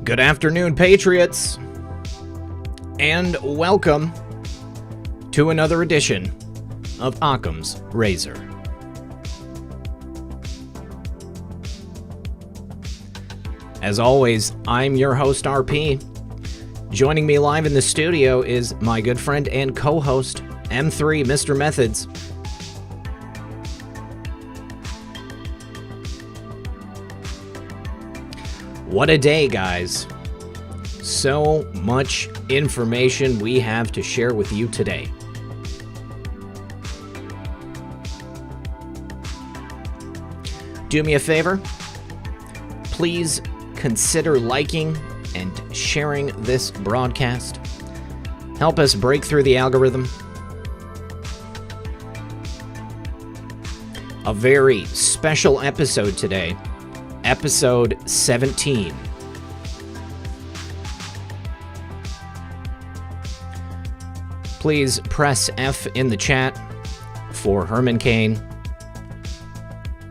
Good afternoon, Patriots, and welcome to another edition of Occam's Razor. As always, I'm your host, RP. Joining me live in the studio is my good friend and co-host, M3, Mr. Methods. What a day, guys. So much information we have to share with you today. Do me a favor. Please consider liking and sharing this broadcast. Help us break through the algorithm. A very special episode today. Episode 17. Please press F in the chat for Herman Cain.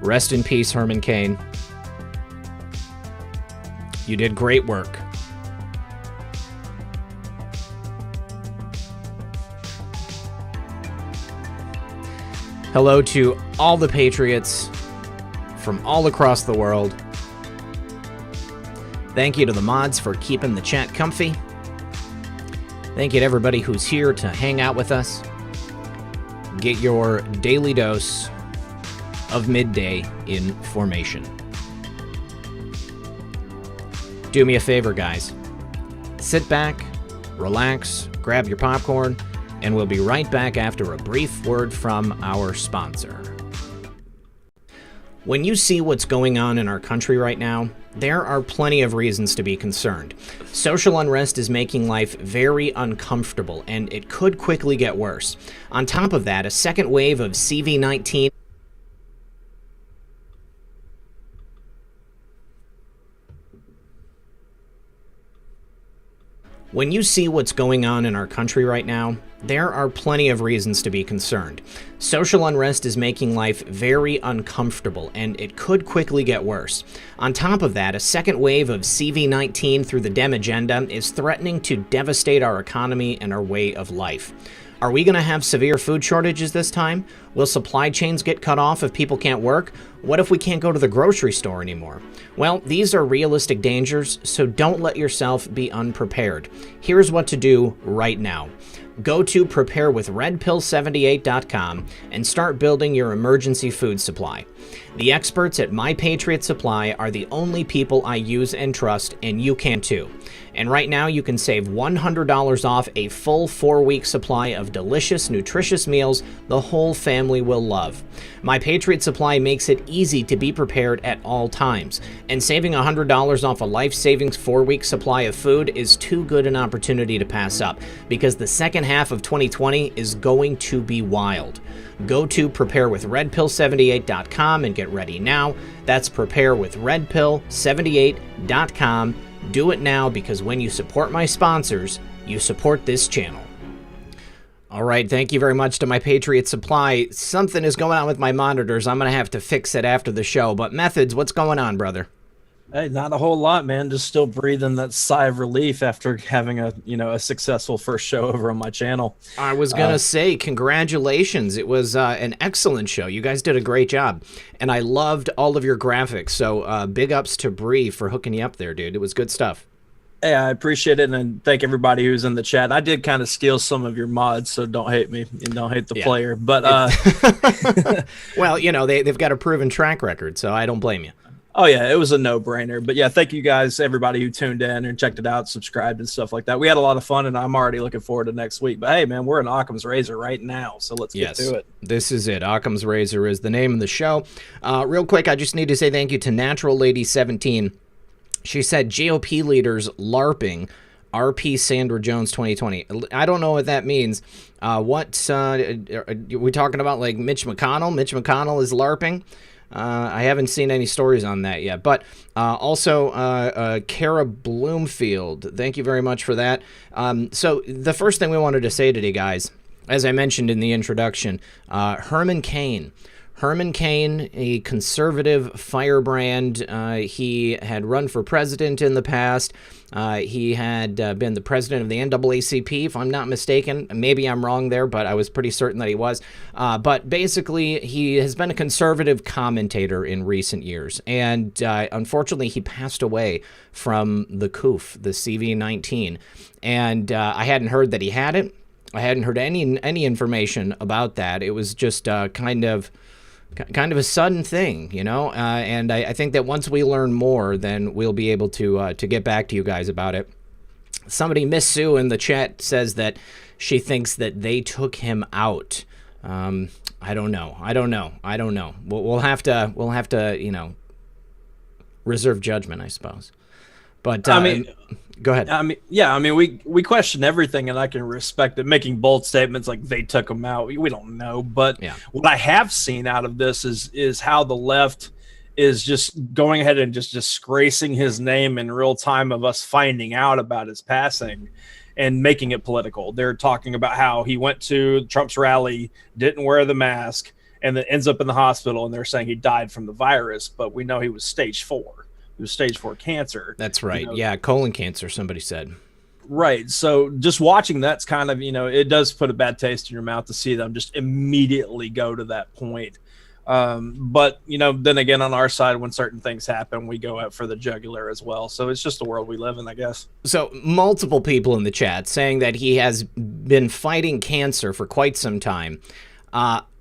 Rest in peace, Herman Cain. You did great work. Hello to all the Patriots from all across the world. Thank you to the mods for keeping the chat comfy. Thank you to everybody who's here to hang out with us. Get your daily dose of midday information. Do me a favor, guys. Sit back, relax, grab your popcorn, and we'll be right back after a brief word from our sponsor. When you see what's going on in our country right now, there are plenty of reasons to be concerned. Social unrest is making life very uncomfortable, and it could quickly get worse. On top of that, a second wave of CV-19 When you see what's going on in our country right now, there are plenty of reasons to be concerned. Social unrest is making life very uncomfortable, and it could quickly get worse. On top of that, a second wave of CV-19 through the Dem agenda is threatening to devastate our economy and our way of life. Are we going to have severe food shortages this time? Will supply chains get cut off if people can't work? What if we can't go to the grocery store anymore? Well, these are realistic dangers, so don't let yourself be unprepared. Here's what to do right now. Go to preparewithredpill78.com and start building your emergency food supply. The experts at My Patriot Supply are the only people I use and trust, and you can too. And right now you can save $100 off a full 4-week supply of delicious, nutritious meals the whole family will love. My Patriot Supply makes it easy to be prepared at all times, and saving $100 off a life savings 4-week supply of food is too good an opportunity to pass up, because the second half of 2020 is going to be wild. Go to preparewithredpill78.com and get ready now. That's preparewithredpill78.com. Do it now, because when you support my sponsors, you support this channel. All right, thank you very much to My Patriot Supply. Something is going on with my monitors. I'm going to have to fix it after the show. But Methods, what's going on, brother? Hey, not a whole lot, man. Just still breathing that sigh of relief after having a successful first show over on my channel. I was going to say, congratulations. It was an excellent show. You guys did a great job. And I loved all of your graphics. So big ups to Bree for hooking you up there, dude. It was good stuff. Hey, I appreciate it, and thank everybody who's in the chat. I did kind of steal some of your mods, so don't hate me and don't hate the player. But well, they've got a proven track record, so I don't blame you. Oh, yeah, it was a no-brainer. But, yeah, thank you guys, everybody who tuned in and checked it out, subscribed and stuff like that. We had a lot of fun, and I'm already looking forward to next week. But, hey, man, we're in Occam's Razor right now, so let's get to it. This is it. Occam's Razor is the name of the show. Real quick, I just need to say thank you to Natural Lady 17. She said GOP leaders LARPing RP Sandra Jones 2020. I don't know what that means. Are we talking about, like, Mitch McConnell? Mitch McConnell is LARPing. I haven't seen any stories on that yet. But also, Kara Bloomfield, thank you very much for that. So the first thing we wanted to say today, guys, as I mentioned in the introduction, Herman Cain. Herman Cain, a conservative firebrand. He had run for president in the past. He had been the president of the NAACP, if I'm not mistaken. Maybe I'm wrong there, but I was pretty certain that he was. But basically, he has been a conservative commentator in recent years. And unfortunately, he passed away from the COOF, the CV-19. And I hadn't heard that he had it. I hadn't heard any information about that. It was just kind of a sudden thing, you know, and I think that once we learn more, then we'll be able to get back to you guys about it. Somebody, Miss Sue in the chat, says that she thinks that they took him out. I don't know. We'll have to, you know, reserve judgment, I suppose. But I mean, go ahead. We question everything, and I can respect it. Making bold statements like they took him out, we don't know. But what I have seen out of this is how the left is just going ahead and just disgracing his name in real time of us finding out about his passing and making it political. They're talking about how he went to Trump's rally, didn't wear the mask, and then ends up in the hospital, and they're saying he died from the virus, but we know he was stage 4. It was stage 4 cancer. That's right. You know? Yeah, colon cancer, somebody said. Right. So just watching that's kind of, you know, it does put a bad taste in your mouth to see them just immediately go to that point. But, you know, then again, on our side, when certain things happen, we go out for the jugular as well. So it's just the world we live in, I guess. So multiple people in the chat saying that he has been fighting cancer for quite some time.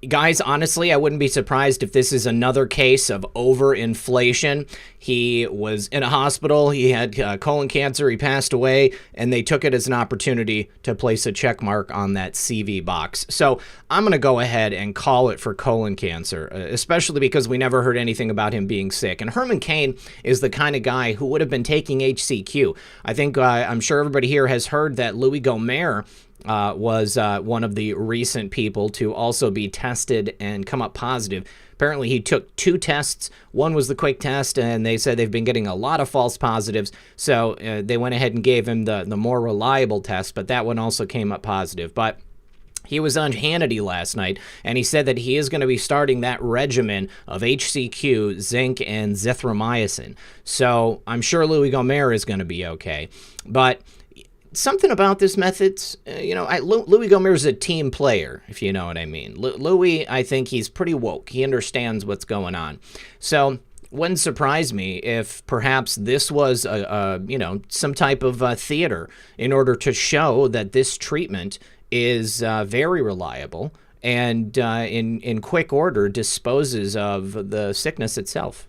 Guys, honestly, I wouldn't be surprised if this is another case of overinflation. He was in a hospital, he had colon cancer, he passed away, and they took it as an opportunity to place a check mark on that CV box. So I'm going to go ahead and call it for colon cancer, especially because we never heard anything about him being sick. And Herman Cain is the kind of guy who would have been taking HCQ. I think I'm sure everybody here has heard that Louis Gohmert was one of the recent people to also be tested and come up positive. Apparently, he took 2 tests. One was the quick test, and they said they've been getting a lot of false positives. So they went ahead and gave him the more reliable test, but that one also came up positive. But he was on Hannity last night, and he said that he is going to be starting that regimen of HCQ, zinc, and zithromycin. So I'm sure Louis Gohmert is going to be okay. But something about this method, you know, Louis Gohmert is a team player, if you know what I mean. Louis, I think he's pretty woke. He understands what's going on. So wouldn't surprise me if perhaps this was you know, some type of theater in order to show that this treatment is very reliable and in quick order disposes of the sickness itself.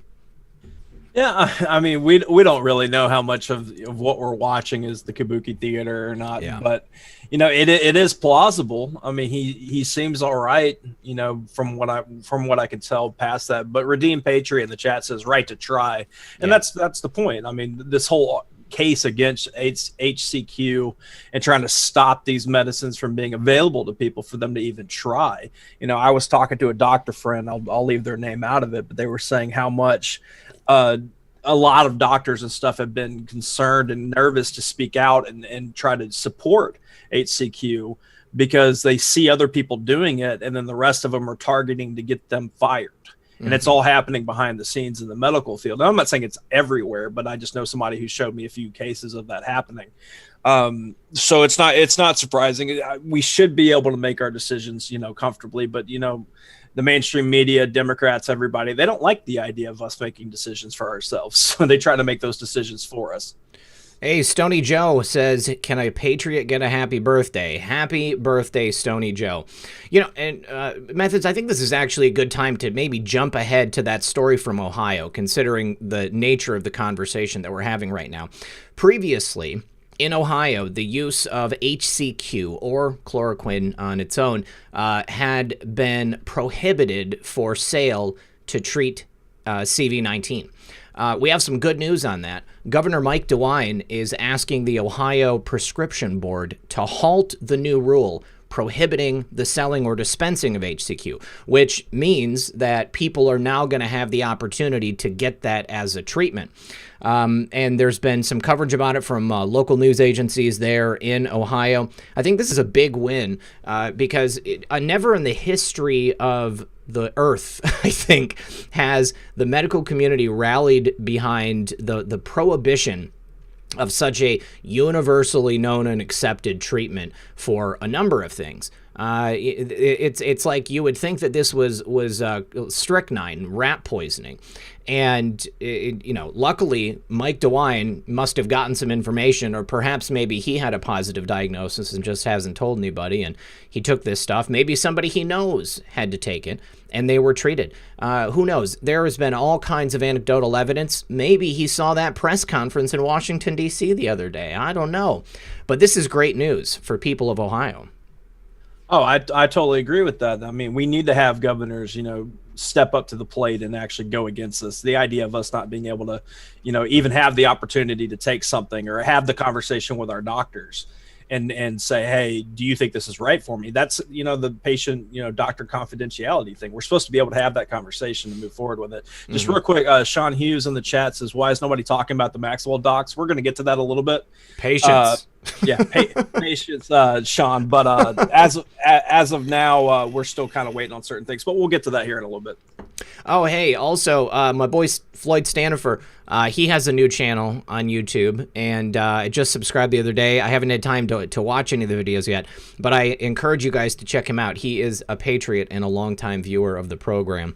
Yeah, I mean, we don't really know how much of what we're watching is the Kabuki theater or not, but you know, it is plausible. I mean, he seems all right, you know, from what I can tell past that. But Redeem Patriot in the chat says right to try, and that's the point. I mean, this whole case against HCQ and trying to stop these medicines from being available to people for them to even try. You know, I was talking to a doctor friend. I'll leave their name out of it, but they were saying how much a lot of doctors and stuff have been concerned and nervous to speak out and try to support HCQ because they see other people doing it, and then the rest of them are targeting to get them fired. And it's all happening behind the scenes in the medical field. Now, I'm not saying it's everywhere, but I just know somebody who showed me a few cases of that happening. So it's not surprising. We should be able to make our decisions, you know, comfortably, but you know, the mainstream media, Democrats, everybody, they don't like the idea of us making decisions for ourselves. So they try to make those decisions for us. Hey, Stony Joe says, can a patriot get a happy birthday? Happy birthday, Stony Joe. You know, and Methods, I think this is actually a good time to maybe jump ahead to that story from Ohio, considering the nature of the conversation that we're having right now. Previously, in Ohio, the use of HCQ, or chloroquine on its own, had been prohibited for sale to treat CV-19. We have some good news on that. Governor Mike DeWine is asking the Ohio Prescription Board to halt the new rule prohibiting the selling or dispensing of HCQ, which means that people are now going to have the opportunity to get that as a treatment. And there's been some coverage about it from local news agencies there in Ohio. I think this is a big win because never in the history of the earth, I think, has the medical community rallied behind the prohibition of such a universally known and accepted treatment for a number of things. It's like you would think that this was strychnine, rat poisoning. And, luckily, Mike DeWine must have gotten some information, or perhaps maybe he had a positive diagnosis and just hasn't told anybody, and he took this stuff. Maybe somebody he knows had to take it, and they were treated. Who knows? There has been all kinds of anecdotal evidence. Maybe he saw that press conference in Washington, D.C. the other day. I don't know. But this is great news for people of Ohio. Oh, I totally agree with that. I mean, we need to have governors, step up to the plate and actually go against this. The idea of us not being able to, even have the opportunity to take something or have the conversation with our doctors and say, hey, do you think this is right for me? That's, the patient, doctor confidentiality thing. We're supposed to be able to have that conversation and move forward with it. Just real quick, Sean Hughes in the chat says, why is nobody talking about the Maxwell docs? We're going to get to that a little bit. Patience. Patience, Sean. But as of now, we're still kind of waiting on certain things. But we'll get to that here in a little bit. Oh, hey, also, my boy Floyd Stanifer, he has a new channel on YouTube, and I just subscribed the other day. I haven't had time to watch any of the videos yet, but I encourage you guys to check him out. He is a patriot and a longtime viewer of the program.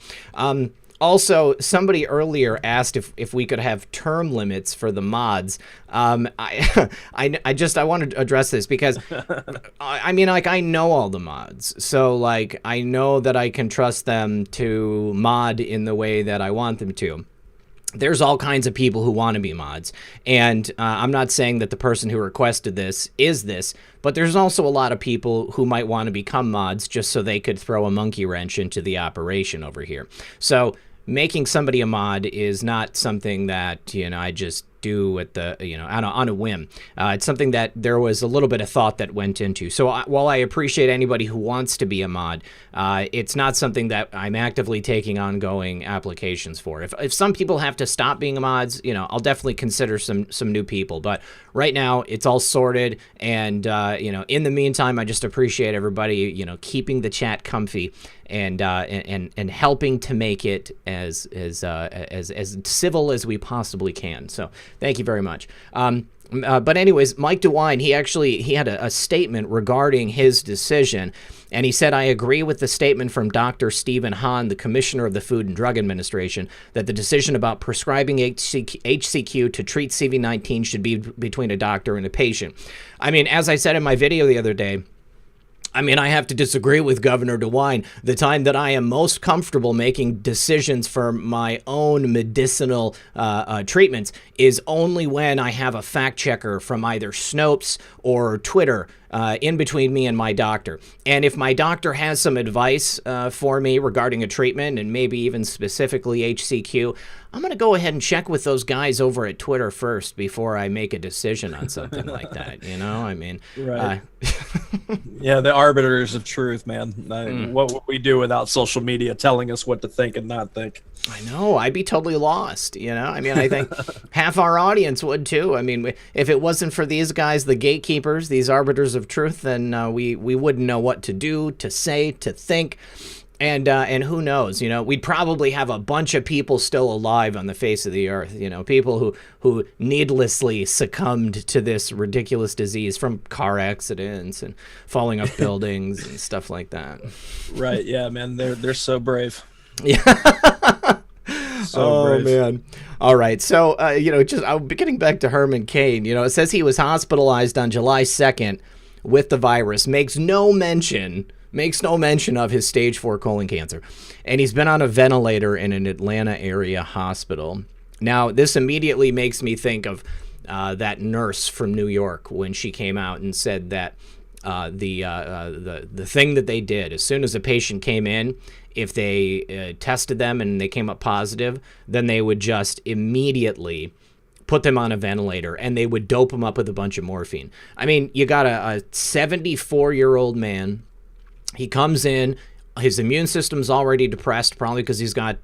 Also, somebody earlier asked if we could have term limits for the mods. I want to address this because, I know all the mods. So, I know that I can trust them to mod in the way that I want them to. There's all kinds of people who want to be mods, and I'm not saying that the person who requested this is this, but there's also a lot of people who might want to become mods just so they could throw a monkey wrench into the operation over here. So making somebody a mod is not something that, I just do at the, on a whim. It's something that there was a little bit of thought that went into. So while I appreciate anybody who wants to be a mod, it's not something that I'm actively taking ongoing applications for. If some people have to stop being mods, I'll definitely consider some new people. But right now it's all sorted. And, in the meantime, I just appreciate everybody, keeping the chat comfy and helping to make it as civil as we possibly can. So thank you very much. But anyways, Mike DeWine, he had a statement regarding his decision, and he said, I agree with the statement from Dr. Stephen Hahn, the Commissioner of the Food and Drug Administration, that the decision about prescribing HCQ to treat CV-19 should be between a doctor and a patient. As I said in my video the other day, I have to disagree with Governor DeWine. The time that I am most comfortable making decisions for my own medicinal treatments is only when I have a fact checker from either Snopes or Twitter in between me and my doctor. And if my doctor has some advice for me regarding a treatment, and maybe even specifically HCQ, I'm going to go ahead and check with those guys over at Twitter first before I make a decision on something like that. Right. Yeah, the arbiters of truth, man. What would we do without social media telling us what to think and not think? I know. I'd be totally lost, I think half our audience would too. If it wasn't for these guys, the gatekeepers, these arbiters of truth, then we wouldn't know what to do, to say, to think. And who knows, we'd probably have a bunch of people still alive on the face of the earth, people who needlessly succumbed to this ridiculous disease from car accidents and falling off buildings and stuff like that. Right. Yeah, man. They're so brave. Yeah. Brave. Man. All right. So, I'm getting back to Herman Cain. It says he was hospitalized on July 2nd with the virus, makes no mention of his stage 4 colon cancer. And he's been on a ventilator in an Atlanta area hospital. Now, this immediately makes me think of that nurse from New York when she came out and said that the thing that they did, as soon as a patient came in, if they tested them and they came up positive, then they would just immediately put them on a ventilator and they would dope them up with a bunch of morphine. You got a 74-year-old man. He comes in, his immune system's already depressed, probably because he's got,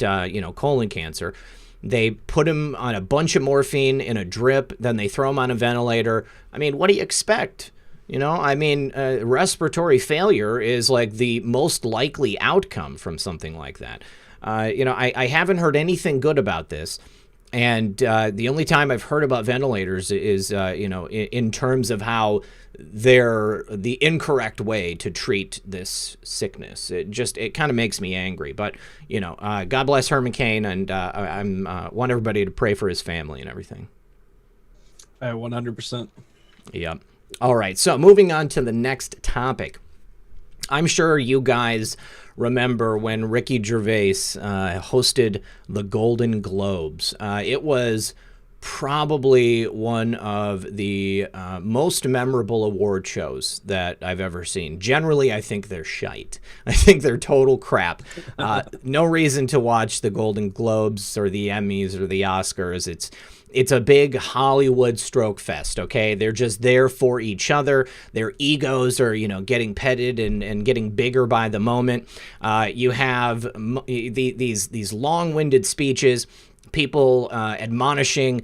colon cancer. They put him on a bunch of morphine in a drip, then they throw him on a ventilator. What do you expect? You know, I mean, respiratory failure is like the most likely outcome from something like that. You know, I haven't heard anything good about this. And the only time I've heard about ventilators is, you know, in terms of how they're the incorrect way to treat this sickness. It kind of makes me angry. But, you know, God bless Herman Cain, and I want everybody to pray for his family and everything. 100%. Yep. All right. So moving on to the next topic. I'm sure you guys remember when Ricky Gervais hosted the Golden Globes. It was probably one of the most memorable award shows that I've ever seen. Generally, I think they're shite. I think they're total crap. No reason to watch the Golden Globes or the Emmys or the Oscars. It's a big Hollywood stroke fest, okay? They're just there for each other. Their egos are, you know, getting petted and getting bigger by the moment. You have these long-winded speeches, people admonishing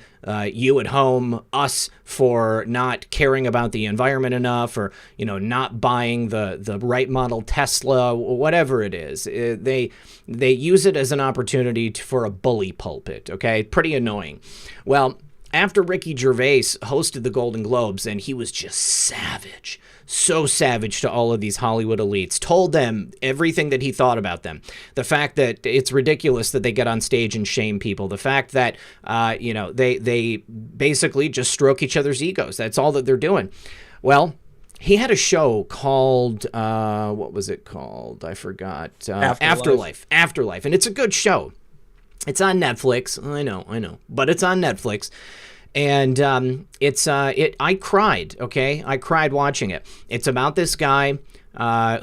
you at home, us, for not caring about the environment enough, or, you know, not buying the right model Tesla, whatever it is. They use it as an opportunity for a bully pulpit, okay? Pretty annoying. Well, after Ricky Gervais hosted the Golden Globes, and he was just savage, so savage to all of these Hollywood elites, told them everything that he thought about them. The fact that it's ridiculous that they get on stage and shame people. The fact that, you know, they basically just stroke each other's egos. That's all that they're doing. Well, he had a show called, what was it called? I forgot. Afterlife. And it's a good show. It's on Netflix. I know. But it's on Netflix. And I cried, okay? I cried watching it. It's about this guy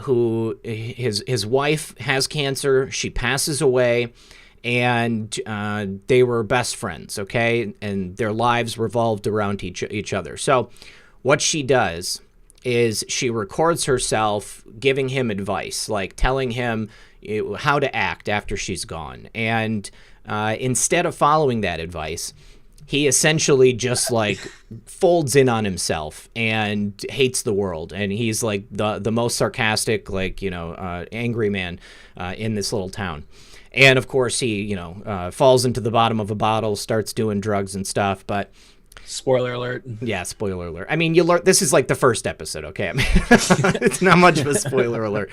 who his wife has cancer. She passes away, and they were best friends, okay? And their lives revolved around each other. So what she does is she records herself giving him advice, like telling him how to act after she's gone. And instead of following that advice, he essentially just like folds in on himself and hates the world. And he's like the most sarcastic, like, you know, angry man in this little town. And of course he, you know, falls into the bottom of a bottle, starts doing drugs and stuff. But spoiler alert. Yeah, spoiler alert. I mean, you learn, this is like the first episode, okay? I mean, it's not much of a spoiler alert.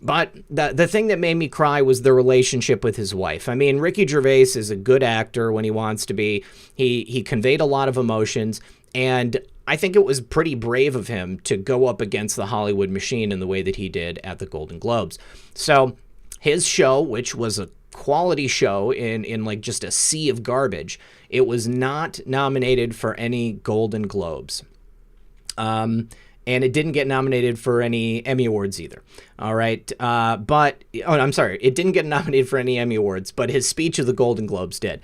But the thing that made me cry was the relationship with his wife. I mean, Ricky Gervais is a good actor when he wants to be. He conveyed a lot of emotions, and I think it was pretty brave of him to go up against the Hollywood machine in the way that he did at the Golden Globes. So his show, which was a quality show in like just a sea of garbage, it was not nominated for any Golden Globes. And it didn't get nominated for any Emmy Awards either. All right. It didn't get nominated for any Emmy Awards, but his speech of the Golden Globes did.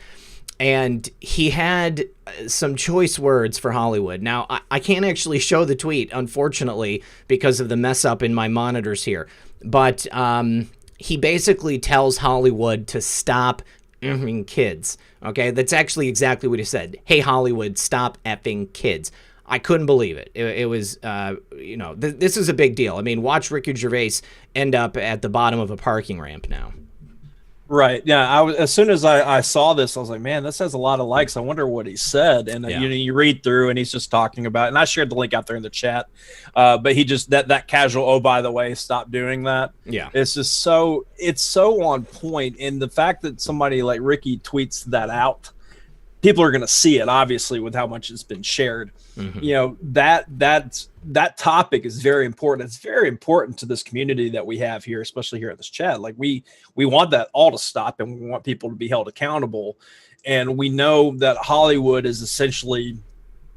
And he had some choice words for Hollywood. Now, I can't actually show the tweet, unfortunately, because of the mess up in my monitors here. But he basically tells Hollywood to stop effing kids. Okay, that's actually exactly what he said. Hey, Hollywood, stop effing kids. I couldn't believe it. It was, you know, this is a big deal. I mean, watch Ricky Gervais end up at the bottom of a parking ramp now. Right. Yeah. As soon as I saw this, I was like, man, this has a lot of likes. I wonder what he said. And Yeah. you know, you read through, and he's just talking about. And I shared the link out there in the chat. But he just that casual. Oh, by the way, stop doing that. Yeah. It's just it's so on point. And the fact that somebody like Ricky tweets that out, people are going to see it, obviously, with how much it's been shared. Mm-hmm. You know, that topic is very important. It's very important to this community that we have here, especially here at this chat. Like we want that all to stop, and we want people to be held accountable. And we know that Hollywood is essentially,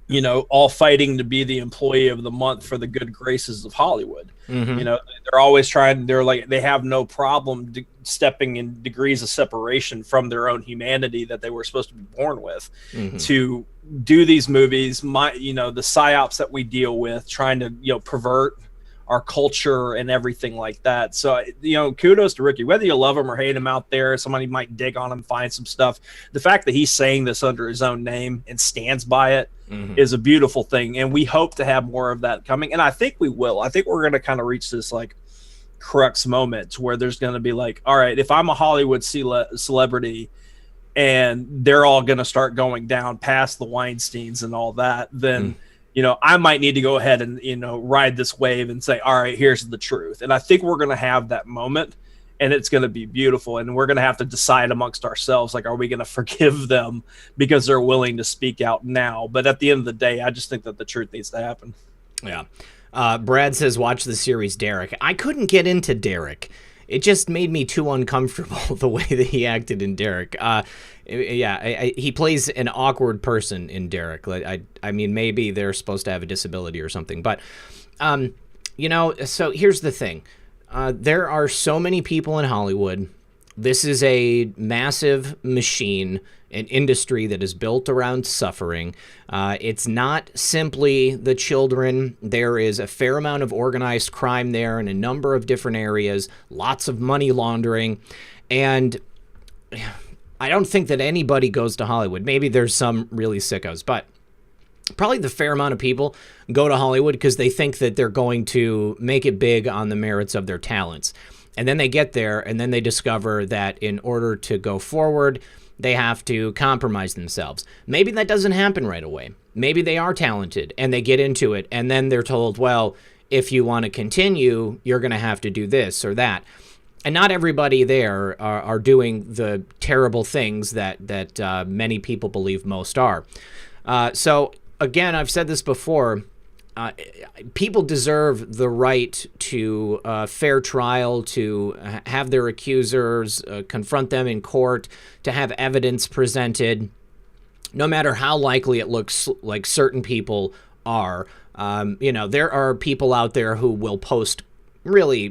you know, all fighting to be the employee of the month for the good graces of Hollywood. Mm-hmm. You know, they're always trying, they have no problem stepping in degrees of separation from their own humanity that they were supposed to be born with, Mm-hmm. to do these movies, the psyops that we deal with, trying to, you know, pervert our culture and everything like that. So, kudos to Ricky. Whether you love him or hate him out there, somebody might dig on him, find some stuff. The fact that he's saying this under his own name and stands by it is a beautiful thing. And we hope to have more of that coming. And I think we will. I think we're going to kind of reach this like crux moment where there's going to be like, all right, if I'm a Hollywood celebrity and they're all going to start going down past the Weinsteins and all that, then I might need to go ahead and, ride this wave and say, all right, here's the truth. And I think we're going to have that moment, and it's going to be beautiful. And we're going to have to decide amongst ourselves, like, are we going to forgive them because they're willing to speak out now? But at the end of the day, I just think that the truth needs to happen. Yeah. Brad says, watch the series Derek. I couldn't get into Derek. It just made me too uncomfortable the way that he acted in Derek. He plays an awkward person in Derek. I mean, maybe they're supposed to have a disability or something. But, so here's the thing. There are so many people in Hollywood. This is a massive machine, an industry that is built around suffering. It's not simply the children. There is a fair amount of organized crime there in a number of different areas, lots of money laundering. And I don't think that anybody goes to Hollywood. Maybe there's some really sickos, but probably the fair amount of people go to Hollywood because they think that they're going to make it big on the merits of their talents. And then they get there, and then they discover that in order to go forward, they have to compromise themselves. Maybe that doesn't happen right away. Maybe they are talented, and they get into it, and then they're told, well, if you want to continue, you're going to have to do this or that. And not everybody there are doing the terrible things that many people believe most are. So, again, I've said this before. People deserve the right to fair trial, to have their accusers confront them in court, to have evidence presented, no matter how likely it looks like certain people are. There are people out there who will post really,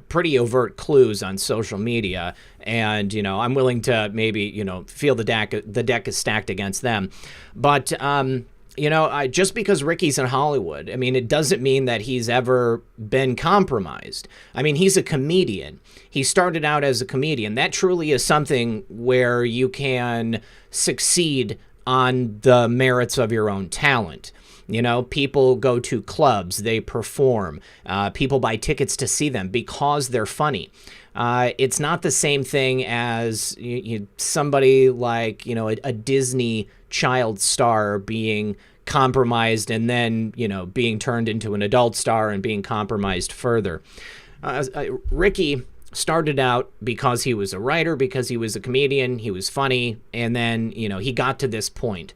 pretty overt clues on social media, and, I'm willing to maybe, feel the deck is stacked against them. But, just because Ricky's in Hollywood, I mean, it doesn't mean that he's ever been compromised. I mean, he's a comedian. He started out as a comedian. That truly is something where you can succeed on the merits of your own talent. People go to clubs, they perform, people buy tickets to see them because they're funny. It's not the same thing as somebody like, a Disney child star being compromised and then, being turned into an adult star and being compromised further. Ricky started out because he was a writer, because he was a comedian, he was funny, and then, he got to this point.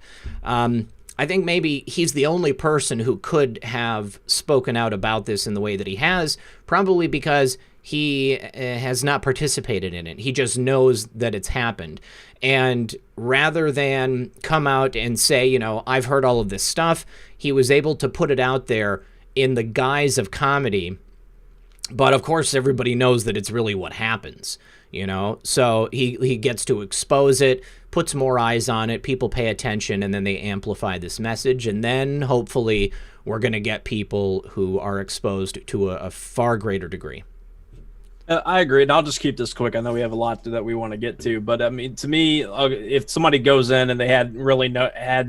I think maybe he's the only person who could have spoken out about this in the way that he has, probably because he has not participated in it. He just knows that it's happened. And rather than come out and say, I've heard all of this stuff, he was able to put it out there in the guise of comedy. But of course, everybody knows that it's really what happens, So he gets to expose it, puts more eyes on it, people pay attention, and then they amplify this message. And then hopefully we're going to get people who are exposed to a far greater degree. I agree, and I'll just keep this quick. I know we have a lot that we want to get to, but I mean, to me, if somebody goes in and they had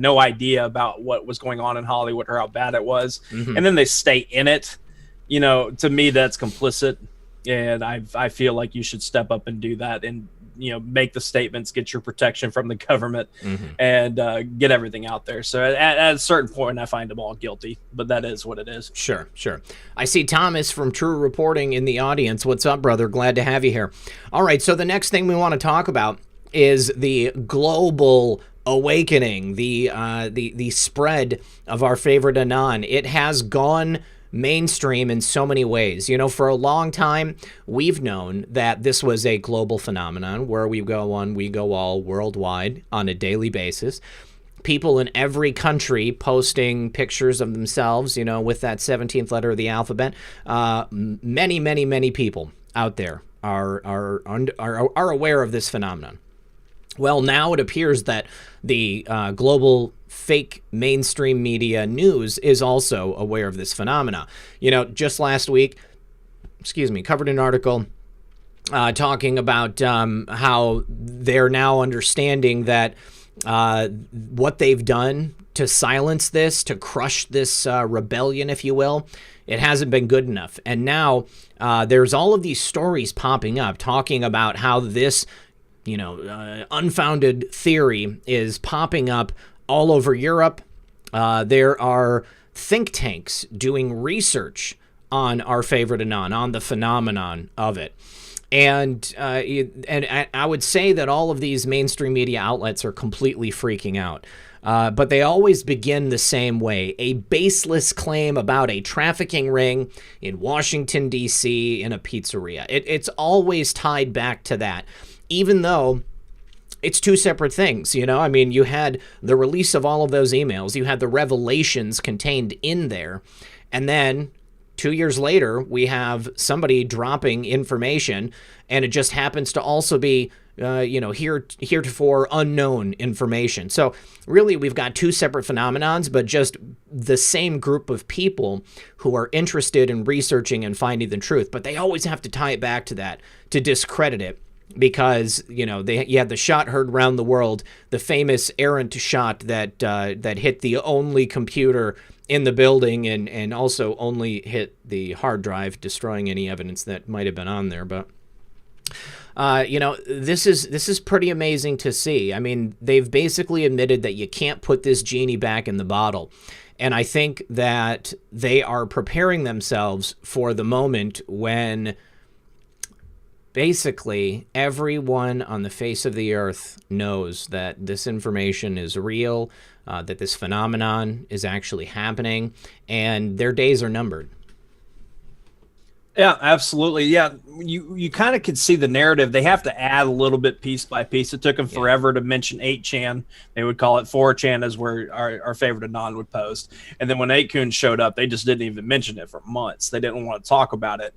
no idea about what was going on in Hollywood or how bad it was, and then they stay in it, to me that's complicit, and I feel like you should step up and do that, and make the statements, get your protection from the government, and get everything out there. So at a certain point, I find them all guilty, but that is what it is. Sure. I see Thomas from True Reporting in the audience. What's up, brother? Glad to have you here. All right, so the next thing we want to talk about is the global awakening, the spread of our favorite Anon. It has gone mainstream in so many ways. For a long time, we've known that this was a global phenomenon where we go all worldwide on a daily basis. People in every country posting pictures of themselves, with that 17th letter of the alphabet. Many people out there are aware of this phenomenon. Well, now it appears that the global fake mainstream media news is also aware of this phenomena. Just last week, covered an article talking about how they're now understanding that what they've done to silence this, to crush this rebellion, if you will, it hasn't been good enough. And now there's all of these stories popping up talking about how this unfounded theory is popping up all over Europe. There are think tanks doing research on our favorite Anon, on the phenomenon of it. And I would say that all of these mainstream media outlets are completely freaking out. But they always begin the same way: a baseless claim about a trafficking ring in Washington, D.C., in a pizzeria. It's always tied back to that, even though it's two separate things. You had the release of all of those emails, you had the revelations contained in there, and then 2 years later, we have somebody dropping information, and it just happens to also be, heretofore unknown information. So really, we've got two separate phenomenons, but just the same group of people who are interested in researching and finding the truth. But they always have to tie it back to that to discredit it, because you had the shot heard around the world, the famous errant shot that hit the only computer in the building and also only hit the hard drive, destroying any evidence that might have been on there. But this is pretty amazing to see. I mean, they've basically admitted that you can't put this genie back in the bottle. And I think that they are preparing themselves for the moment when basically everyone on the face of the earth knows that this information is real, that this phenomenon is actually happening, and their days are numbered. Yeah, absolutely. Yeah, you kind of could see the narrative. They have to add a little bit piece by piece. It took them forever to mention 8chan. They would call it 4chan, as where our favorite Anon would post. And then when 8kun showed up, they just didn't even mention it for months. They didn't want to talk about it.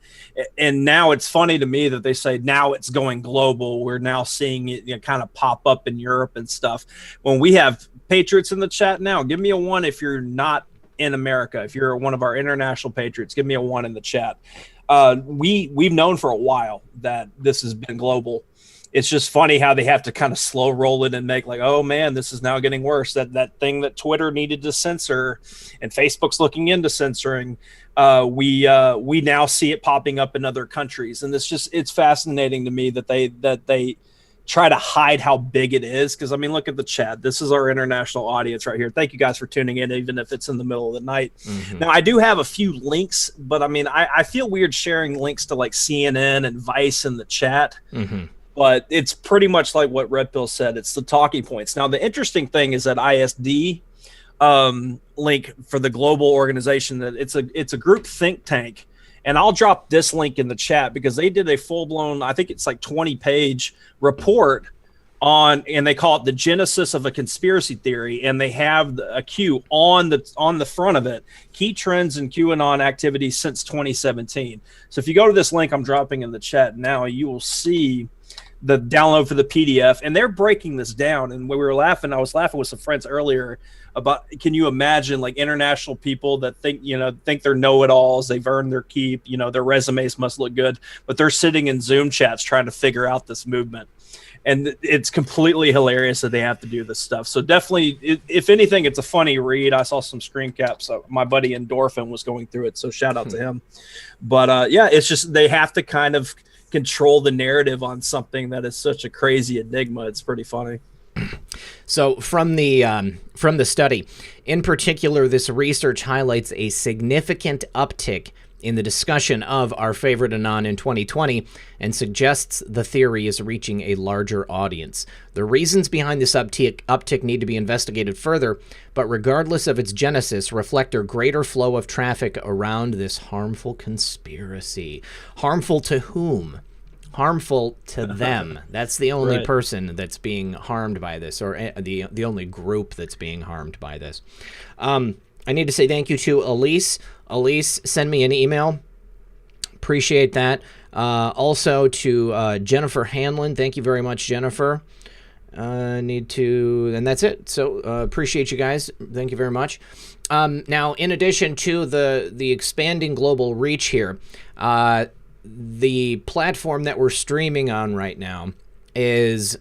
And now it's funny to me that they say now it's going global. We're now seeing it kind of pop up in Europe and stuff. When we have patriots in the chat now, give me a 1 if you're not in America. If you're one of our international patriots, give me a 1 in the chat. We've known for a while that this has been global. It's just funny how they have to kind of slow roll it and make like, oh man, this is now getting worse. That thing that Twitter needed to censor and Facebook's looking into censoring. We now see it popping up in other countries. And it's fascinating to me that they try to hide how big it is. Because I mean, look at the chat. This is our international audience right here. Thank you guys for tuning in, even if it's in the middle of the night. Mm-hmm. Now I do have a few links, but I mean, I feel weird sharing links to like CNN and Vice in the chat. Mm-hmm. But it's pretty much like what Red Pill said. It's the talking points. Now the interesting thing is that ISD link for the global organization, that it's a group think tank. And I'll drop this link in the chat because they did a full-blown, I think it's like 20-page report on, and they call it the genesis of a conspiracy theory. And they have a Q on the front of it, key trends in QAnon activity since 2017. So if you go to this link I'm dropping in the chat now, you will see the download for the PDF, and they're breaking this down. And when we were laughing, I was laughing with some friends earlier about, can you imagine like international people that think they're know-it-alls, they've earned their keep, their resumes must look good, but they're sitting in Zoom chats trying to figure out this movement. And it's completely hilarious that they have to do this stuff. So definitely, if anything, it's a funny read. I saw some screen caps. My buddy Endorphin was going through it, so shout out to him. But yeah, it's just they have to kind of control the narrative on something that is such a crazy enigma. It's pretty funny. So from the study, in particular, this research highlights a significant uptick in the discussion of our favorite Anon in 2020 and suggests the theory is reaching a larger audience. The reasons behind this uptick need to be investigated further, but regardless of its genesis, reflect a greater flow of traffic around this harmful conspiracy. Harmful to whom? Harmful to them. That's the only person that's being harmed by this, or the only group that's being harmed by this. I need to say thank you to Elise. Elise, send me an email. Appreciate that. Also to Jennifer Hanlon. Thank you very much, Jennifer. And that's it. So appreciate you guys. Thank you very much. Now, in addition to the expanding global reach here, the platform that we're streaming on right now is,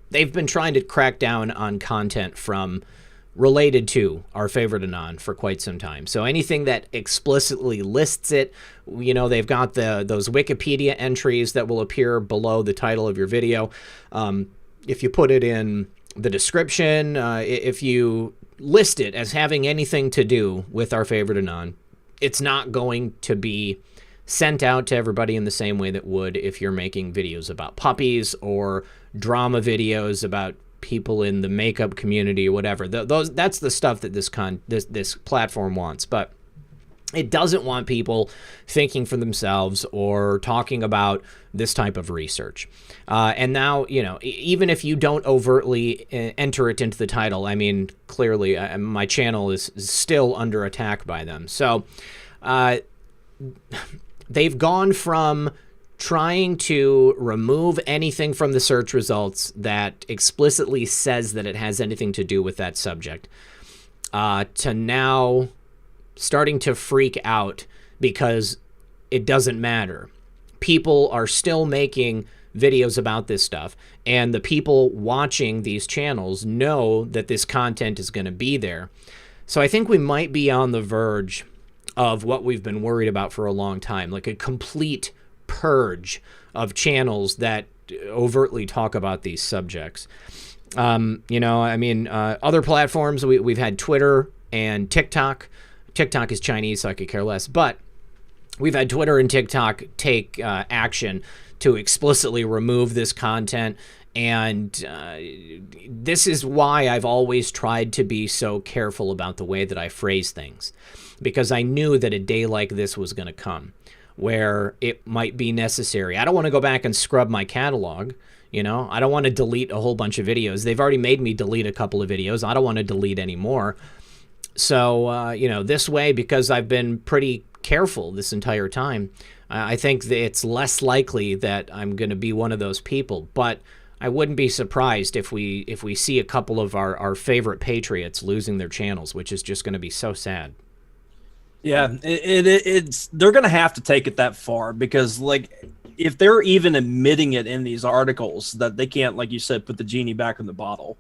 they've been trying to crack down on content from related to our favorite Anon for quite some time. So anything that explicitly lists it, you know, they've got those Wikipedia entries that will appear below the title of your video. If you put it in the description, if you list it as having anything to do with our favorite Anon, it's not going to be sent out to everybody in the same way that would if you're making videos about puppies or drama videos about people in the makeup community or whatever. That's the stuff that this platform wants, but it doesn't want people thinking for themselves or talking about this type of research. And now, you know, even if you don't overtly enter it into the title, I mean, clearly my channel is still under attack by them. So they've gone from trying to remove anything from the search results that explicitly says that it has anything to do with that subject, to now starting to freak out because it doesn't matter. People are still making videos about this stuff, and the people watching these channels know that this content is going to be there. So I think we might be on the verge of what we've been worried about for a long time, like a complete purge of channels that overtly talk about these subjects. You know, I mean, other platforms, we've had Twitter and TikTok. TikTok is Chinese, so I could care less. But we've had Twitter and TikTok take action to explicitly remove this content. And this is why I've always tried to be so careful about the way that I phrase things, because I knew that a day like this was going to come where it might be necessary. I don't want to go back and scrub my catalog. You know, I don't want to delete a whole bunch of videos. They've already made me delete a couple of videos. I don't want to delete any more. So, you know, this way, because I've been pretty careful this entire time, I think that it's less likely that I'm going to be one of those people. But I wouldn't be surprised if we see a couple of our favorite patriots losing their channels, which is just going to be so sad. Yeah, it's they're going to have to take it that far, because, like, if they're even admitting it in these articles that they can't, like you said, put the genie back in the bottle,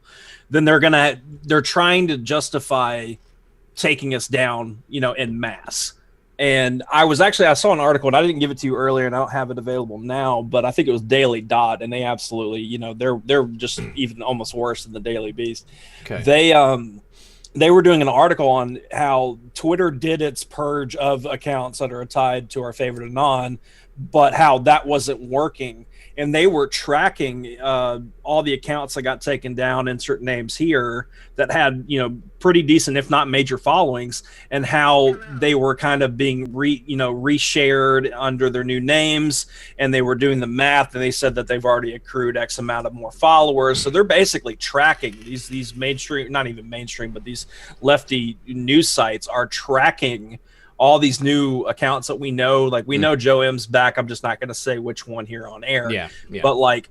then they're trying to justify taking us down, you know, en masse. And I saw an article, and I didn't give it to you earlier, and I don't have it available now, but I think it was Daily Dot, and they absolutely, you know, they're just even almost worse than the Daily Beast. Okay. They were doing an article on how Twitter did its purge of accounts that are tied to our favorite Anon, but how that wasn't working. And they were tracking all the accounts that got taken down, insert names here, that had, you know, pretty decent, if not major followings, and how they were kind of being reshared under their new names. And they were doing the math, and they said that they've already accrued X amount of more followers. So they're basically tracking these mainstream, not even mainstream, but these lefty news sites are tracking all these new accounts that we know. Like, we know Joe M's back. I'm just not going to say which one here on air. Yeah. But, like,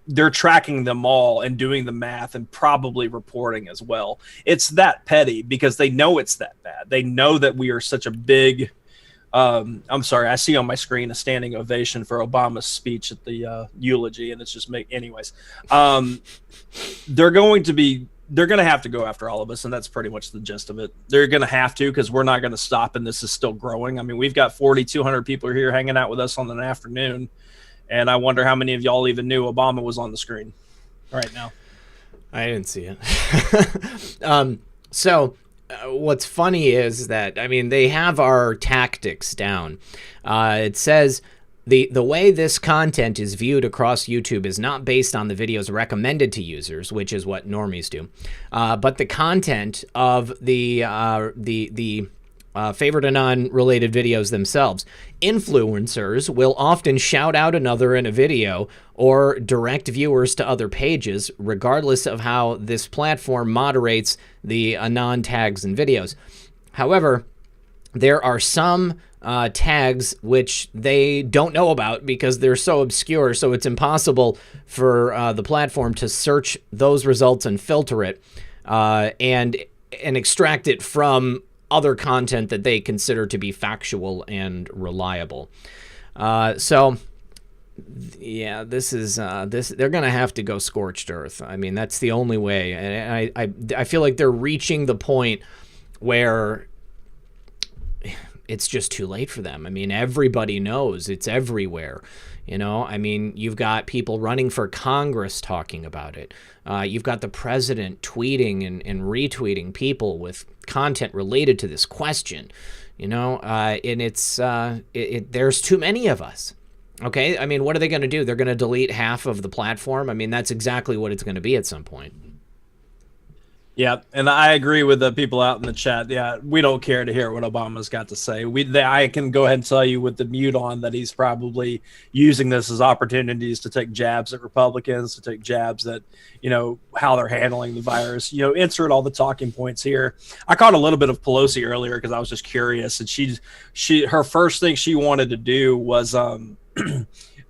they're tracking them all and doing the math and probably reporting as well. It's that petty because they know it's that bad. They know that we are such a big, I'm sorry, I see on my screen a standing ovation for Obama's speech at the eulogy, and it's just anyways. They're going to have to go after all of us, and that's pretty much the gist of it. They're going to have to, because we're not going to stop, and this is still growing. I mean, we've got 4,200 people here hanging out with us on an afternoon, and I wonder how many of y'all even knew Obama was on the screen right now. I didn't see it. What's funny is that, I mean, they have our tactics down. It says, The way this content is viewed across YouTube is not based on the videos recommended to users, which is what normies do, but the content of the favorite Anon related videos themselves. Influencers will often shout out another in a video or direct viewers to other pages, regardless of how this platform moderates the Anon tags and videos. However, there are some tags which they don't know about because they're so obscure, so it's impossible for the platform to search those results and filter it and extract it from other content that they consider to be factual and reliable. So yeah, this is they're gonna have to go scorched earth. I mean, that's the only way, and I feel like they're reaching the point where it's just too late for them. I mean, everybody knows it's everywhere. You know, I mean, you've got people running for Congress talking about it. You've got the president tweeting and retweeting people with content related to this question. You know, and it's there's too many of us. Okay, I mean, what are they going to do? They're going to delete half of the platform? I mean, that's exactly what it's going to be at some point. Yeah, and I agree with the people out in the chat. Yeah, we don't care to hear what Obama's got to say. I can go ahead and tell you with the mute on that he's probably using this as opportunities to take jabs at Republicans, to take jabs at, you know, how they're handling the virus. You know, insert all the talking points here. I caught a little bit of Pelosi earlier because I was just curious, and her first thing she wanted to do was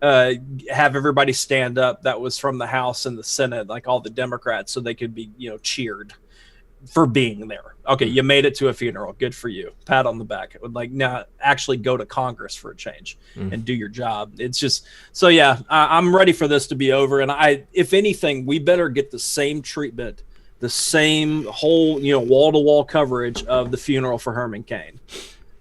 have everybody stand up that was from the House and the Senate, like all the Democrats, so they could be, you know, cheered for being there. Okay, you made it to a funeral. Good for you. Pat on the back. It would, like, now actually go to Congress for a change and do your job. It's just, so yeah, I'm ready for this to be over. And if anything, we better get the same treatment, the same whole, you know, wall-to-wall coverage of the funeral for Herman Cain.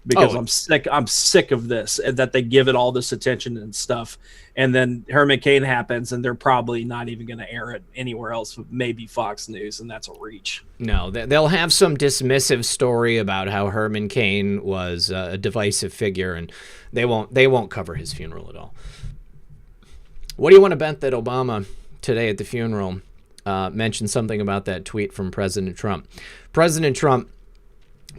Because I'm sick of this, and that they give it all this attention and stuff, and then Herman Cain happens, and they're probably not even going to air it anywhere else, maybe Fox News, and that's a reach. No, they'll have some dismissive story about how Herman Cain was a divisive figure, and they won't cover his funeral at all. What do you want to bet that Obama today at the funeral mentioned something about that tweet from President Trump? President Trump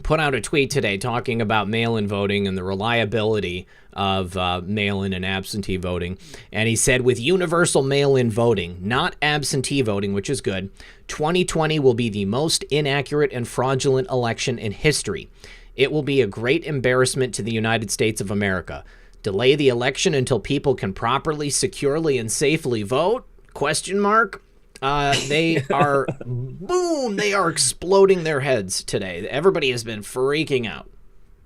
put out a tweet today talking about mail-in voting and the reliability of mail-in and absentee voting. And he said, with universal mail-in voting, not absentee voting, which is good, 2020 will be the most inaccurate and fraudulent election in history. It will be a great embarrassment to the United States of America. Delay the election until people can properly, securely, and safely vote? Question mark. They are, boom, they are exploding their heads today. Everybody has been freaking out.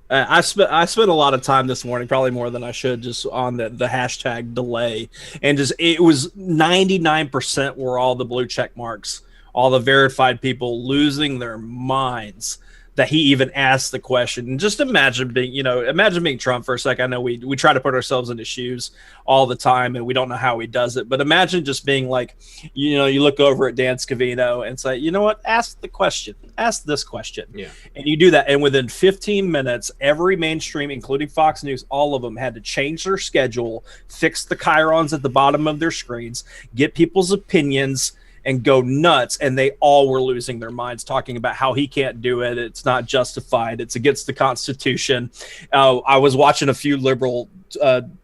I spent a lot of time this morning, probably more than I should, just on the hashtag delay. And just, it was 99% were all the blue check marks, all the verified people losing their minds that he even asked the question. And just imagine being Trump for a second. I know we try to put ourselves in his shoes all the time, and we don't know how he does it. But imagine just being like, you know, you look over at Dan Scavino and say, you know what, ask the question. Ask this question. Yeah. And you do that. And within 15 minutes, every mainstream, including Fox News, all of them had to change their schedule, fix the chyrons at the bottom of their screens, get people's opinions, and go nuts, and they all were losing their minds talking about how he can't do it. It's not justified. It's against the Constitution. I was watching a few liberal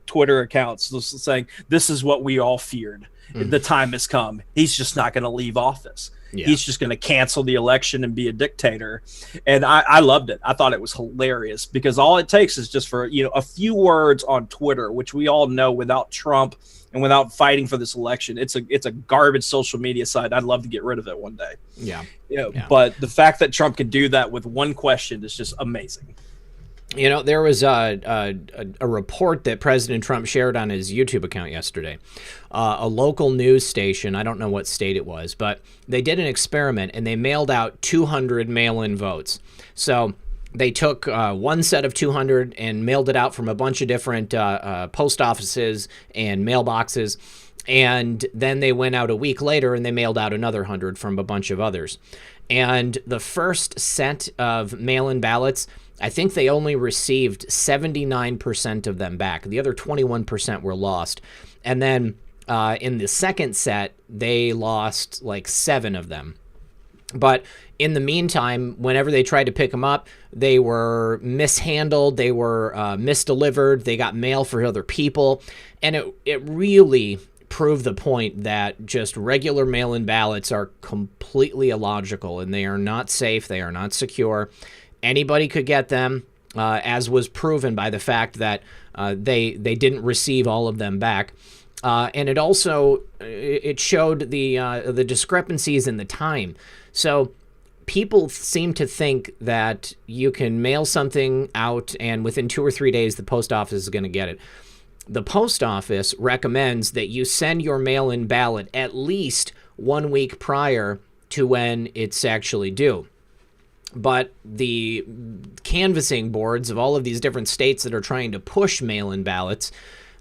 Twitter accounts saying, this is what we all feared. The time has come. He's just not going to leave office. Yeah. He's just going to cancel the election and be a dictator. And I loved it. I thought it was hilarious because all it takes is just for, you know, a few words on Twitter, which we all know without Trump and without fighting for this election, it's a garbage social media site. I'd love to get rid of it one day. Yeah. Yeah. But the fact that Trump could do that with one question is just amazing. You know, there was a report that President Trump shared on his YouTube account yesterday. A local news station, I don't know what state it was, but they did an experiment and they mailed out 200 mail-in votes. So they took one set of 200 and mailed it out from a bunch of different post offices and mailboxes. And then they went out a week later and they mailed out another 100 from a bunch of others. And the first set of mail-in ballots, I think they only received 79% of them back. The other 21% were lost. And then in the second set, they lost like 7 of them. But in the meantime, whenever they tried to pick them up, they were mishandled, they were misdelivered, they got mail for other people. And it really proved the point that just regular mail-in ballots are completely illogical and they are not safe, they are not secure. Anybody could get them. as was proven by the fact that they didn't receive all of them back. And it also showed the discrepancies in the time. So people seem to think that you can mail something out and within 2 or 3 days the post office is going to get it. The post office recommends that you send your mail-in ballot at least 1 week prior to when it's actually due. But the canvassing boards of all of these different states that are trying to push mail-in ballots,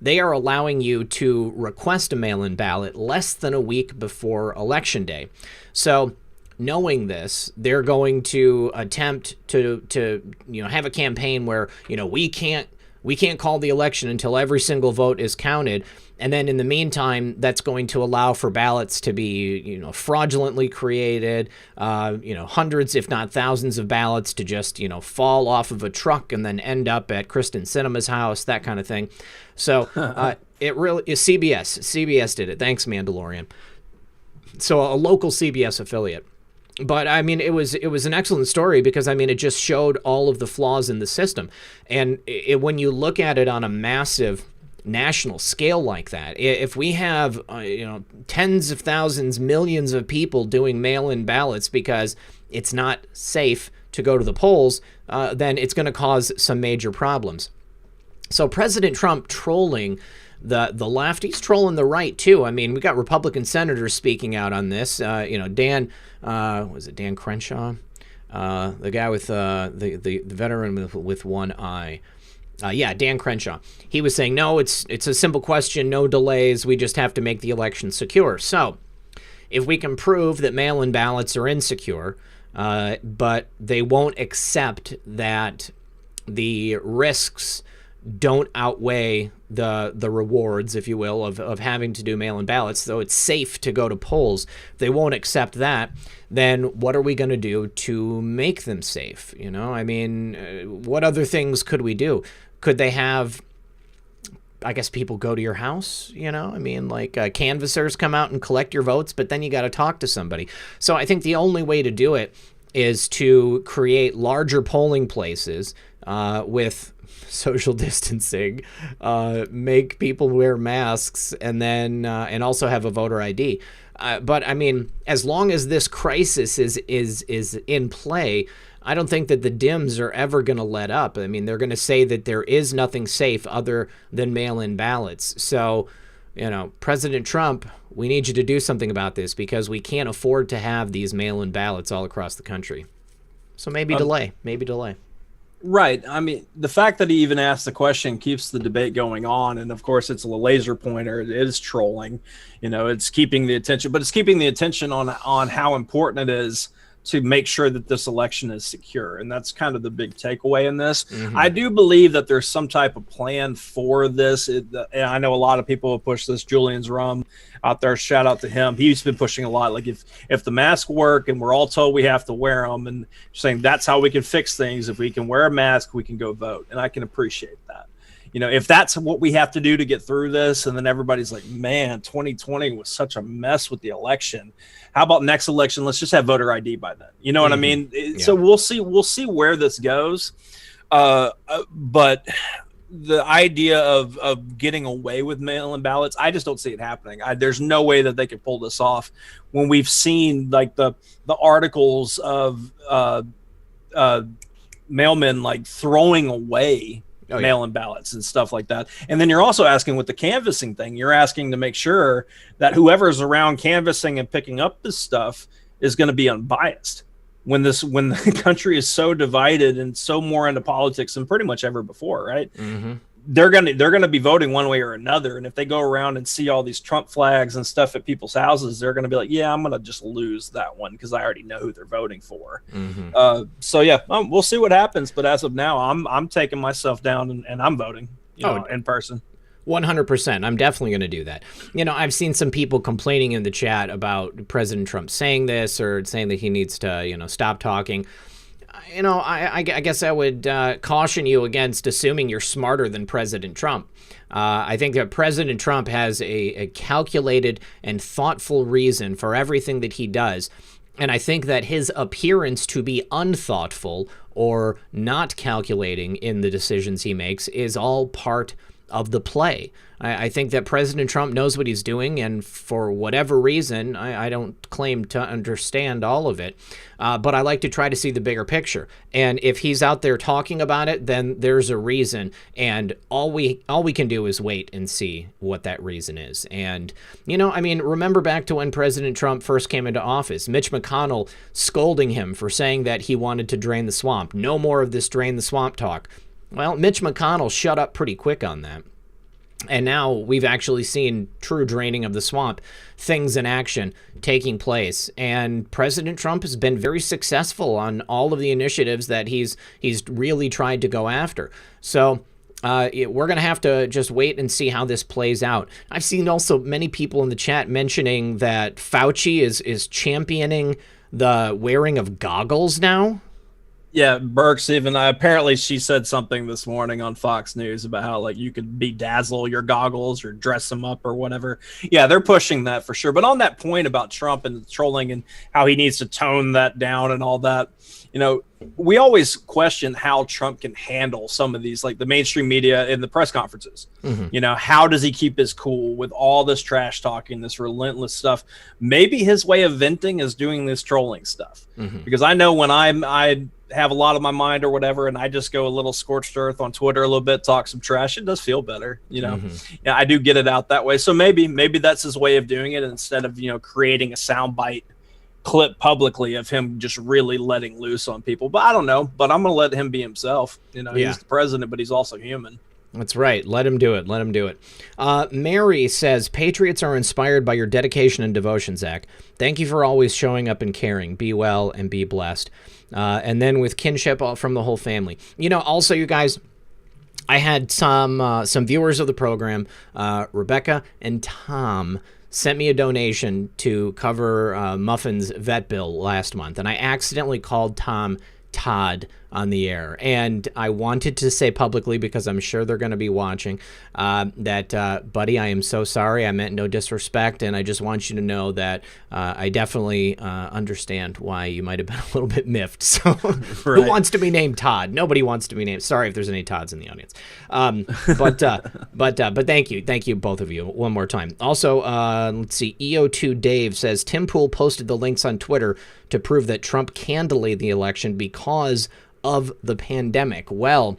they are allowing you to request a mail-in ballot less than a week before Election Day. So knowing this, they're going to attempt to have a campaign where, we can't call the election until every single vote is counted. And then in the meantime, that's going to allow for ballots to be, fraudulently created, hundreds, if not thousands of ballots to just, fall off of a truck and then end up at Kristen Sinema's house, that kind of thing. So it really is CBS did it. Thanks, Mandalorian. So a local CBS affiliate. But I mean, it was an excellent story because it just showed all of the flaws in the system. And when you look at it on a massive national scale like that, if we have tens of thousands, millions of people doing mail-in ballots because it's not safe to go to the polls, then it's going to cause some major problems. So President Trump trolling the left, he's trolling the right too. We got Republican senators speaking out on this. Dan, was it Dan Crenshaw? The guy with the veteran with one eye. Dan Crenshaw. He was saying, no, it's a simple question, no delays. We just have to make the election secure. So if we can prove that mail-in ballots are insecure, but they won't accept that the risks don't outweigh the rewards, if you will, of having to do mail-in ballots, though it's safe to go to polls. If they won't accept that, then what are we going to do to make them safe? What other things could we do? Could they have, I guess, people go to your house, canvassers come out and collect your votes, but then you got to talk to somebody. So I think the only way to do it is to create larger polling places with social distancing, make people wear masks, and then and also have a voter ID. But as long as this crisis is in play, I don't think that the Dems are ever going to let up. They're going to say that there is nothing safe other than mail-in ballots. So, President Trump, we need you to do something about this because we can't afford to have these mail-in ballots all across the country. So maybe delay. Right. The fact that he even asked the question keeps the debate going on. And of course, it's a laser pointer. It is trolling. It's keeping the attention, but it's keeping the attention on how important it is to make sure that this election is secure. And that's kind of the big takeaway in this. Mm-hmm. I do believe that there's some type of plan for this. And I know a lot of people have pushed this. Julian's Rum out there, shout out to him. He's been pushing a lot. Like if the masks work and we're all told we have to wear them, and saying that's how we can fix things. If we can wear a mask, we can go vote. And I can appreciate that. If that's what we have to do to get through this, and then everybody's like, man, 2020 was such a mess with the election. How about next election? Let's just have voter ID by then. You know what I mean? Yeah. So we'll see where this goes. But the idea of getting away with mail-in ballots, I just don't see it happening. There's no way that they could pull this off when we've seen like the articles of mailmen like throwing away mail-in ballots and stuff like that. And then you're also asking with the canvassing thing, you're asking to make sure that whoever's around canvassing and picking up this stuff is going to be unbiased when the country is so divided and so more into politics than pretty much ever before, right? Mm-hmm. They're gonna be voting one way or another, and if they go around and see all these Trump flags and stuff at people's houses, they're gonna be like, yeah, I'm gonna just lose that one because I already know who they're voting for. Mm-hmm. So yeah, we'll see what happens, but as of now, I'm taking myself down and I'm voting in person. 100%. I'm definitely going to do that. I've seen some people complaining in the chat about President Trump saying this or saying that he needs to, stop talking. I guess I would caution you against assuming you're smarter than President Trump. I think that President Trump has a calculated and thoughtful reason for everything that he does. And I think that his appearance to be unthoughtful or not calculating in the decisions he makes is all part of the play. I think that President Trump knows what he's doing, and for whatever reason, I don't claim to understand all of it, but I like to try to see the bigger picture. And if he's out there talking about it, then there's a reason, and all we can do is wait and see what that reason is. And, you know, I mean, remember back to when President Trump first came into office, Mitch McConnell scolding him for saying that he wanted to drain the swamp. No more of this drain the swamp talk. Well, Mitch McConnell shut up pretty quick on that. And now we've actually seen true draining of the swamp, things in action taking place. And President Trump has been very successful on all of the initiatives that he's really tried to go after. So we're going to have to just wait and see how this plays out. I've seen also many people in the chat mentioning that Fauci is championing the wearing of goggles now. Yeah, Burks even apparently she said something this morning on Fox News about how like you could bedazzle your goggles or dress them up or whatever. Yeah, they're pushing that for sure. But on that point about Trump and trolling and how he needs to tone that down and all that, you know, we always question how Trump can handle some of these, like the mainstream media in the press conferences. Mm-hmm. You know, how does he keep his cool with all this trash talking, this relentless stuff? Maybe his way of venting is doing this trolling stuff. Mm-hmm. Because I know when I have a lot on my mind or whatever, and I just go a little scorched earth on Twitter a little bit, talk some trash, it does feel better, you know. Mm-hmm. Yeah, I do get it out that way. So maybe that's his way of doing it, instead of, you know, creating a soundbite clip publicly of him just really letting loose on people. But I don't know, but I'm gonna let him be himself. You know, he's the president, but he's also human. That's right. Let him do it. Let him do it. Mary says, Patriots are inspired by your dedication and devotion, Zach. Thank you for always showing up and caring. Be well and be blessed. And then with kinship from the whole family. You know, also, you guys, I had some viewers of the program, Rebecca and Tom, sent me a donation to cover Muffin's vet bill last month. And I accidentally called Tom Todd on the air. And I wanted to say publicly, because I'm sure they're going to be watching, that, buddy, I am so sorry. I meant no disrespect. And I just want you to know that I definitely understand why you might have been a little bit miffed. So Who wants to be named Todd? Nobody wants to be named. Sorry if there's any Todds in the audience. But thank you. Thank you, both of you, one more time. Also, let's see. EO2 Dave says, Tim Pool posted the links on Twitter to prove that Trump can delay the election because of the pandemic. Well,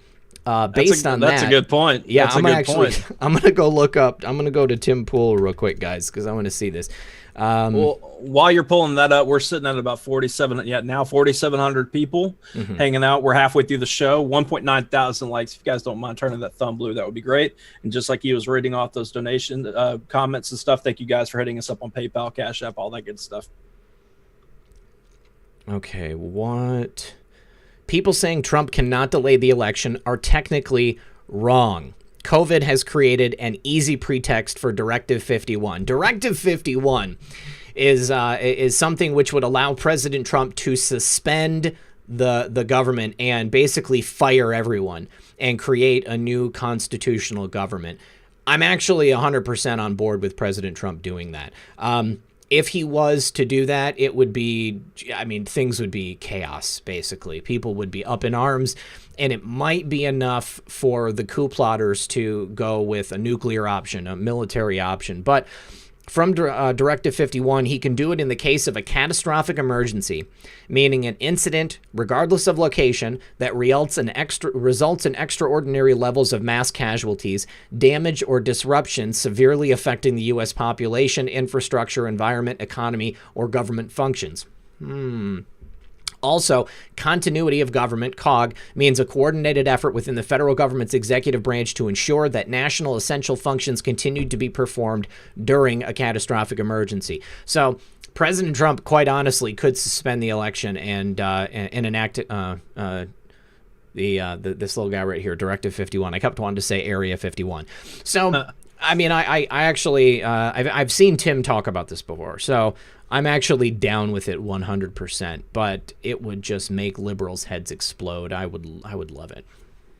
based on that, that's a good point. Yeah, I'm gonna go look up. I'm gonna go to Tim Pool real quick, guys, because I want to see this. Well, while you're pulling that up, we're sitting at about 4,700 people hanging out. We're halfway through the show. 1.9 thousand likes. If you guys don't mind turning that thumb blue, that would be great. And just like he was reading off those donation comments and stuff, thank you guys for hitting us up on PayPal, Cash App, all that good stuff. Okay, what? People saying Trump cannot delay the election are technically wrong. COVID has created an easy pretext for Directive 51. Directive 51 is something which would allow President Trump to suspend the government and basically fire everyone and create a new constitutional government. I'm actually 100% on board with President Trump doing that. If he was to do that, it would be, I mean, things would be chaos, basically. People would be up in arms, and it might be enough for the coup plotters to go with a nuclear option, a military option. But from Directive 51, he can do it in the case of a catastrophic emergency, meaning an incident, regardless of location, that results in extraordinary levels of mass casualties, damage, or disruption severely affecting the U.S. population, infrastructure, environment, economy, or government functions. Also, continuity of government, COG, means a coordinated effort within the federal government's executive branch to ensure that national essential functions continue to be performed during a catastrophic emergency. So President Trump, quite honestly, could suspend the election and enact this little guy right here, Directive 51. I kept wanting to say Area 51. So, I mean, I actually, I've seen Tim talk about this before, so I'm actually down with it 100%, but it would just make liberals' heads explode. I would love it.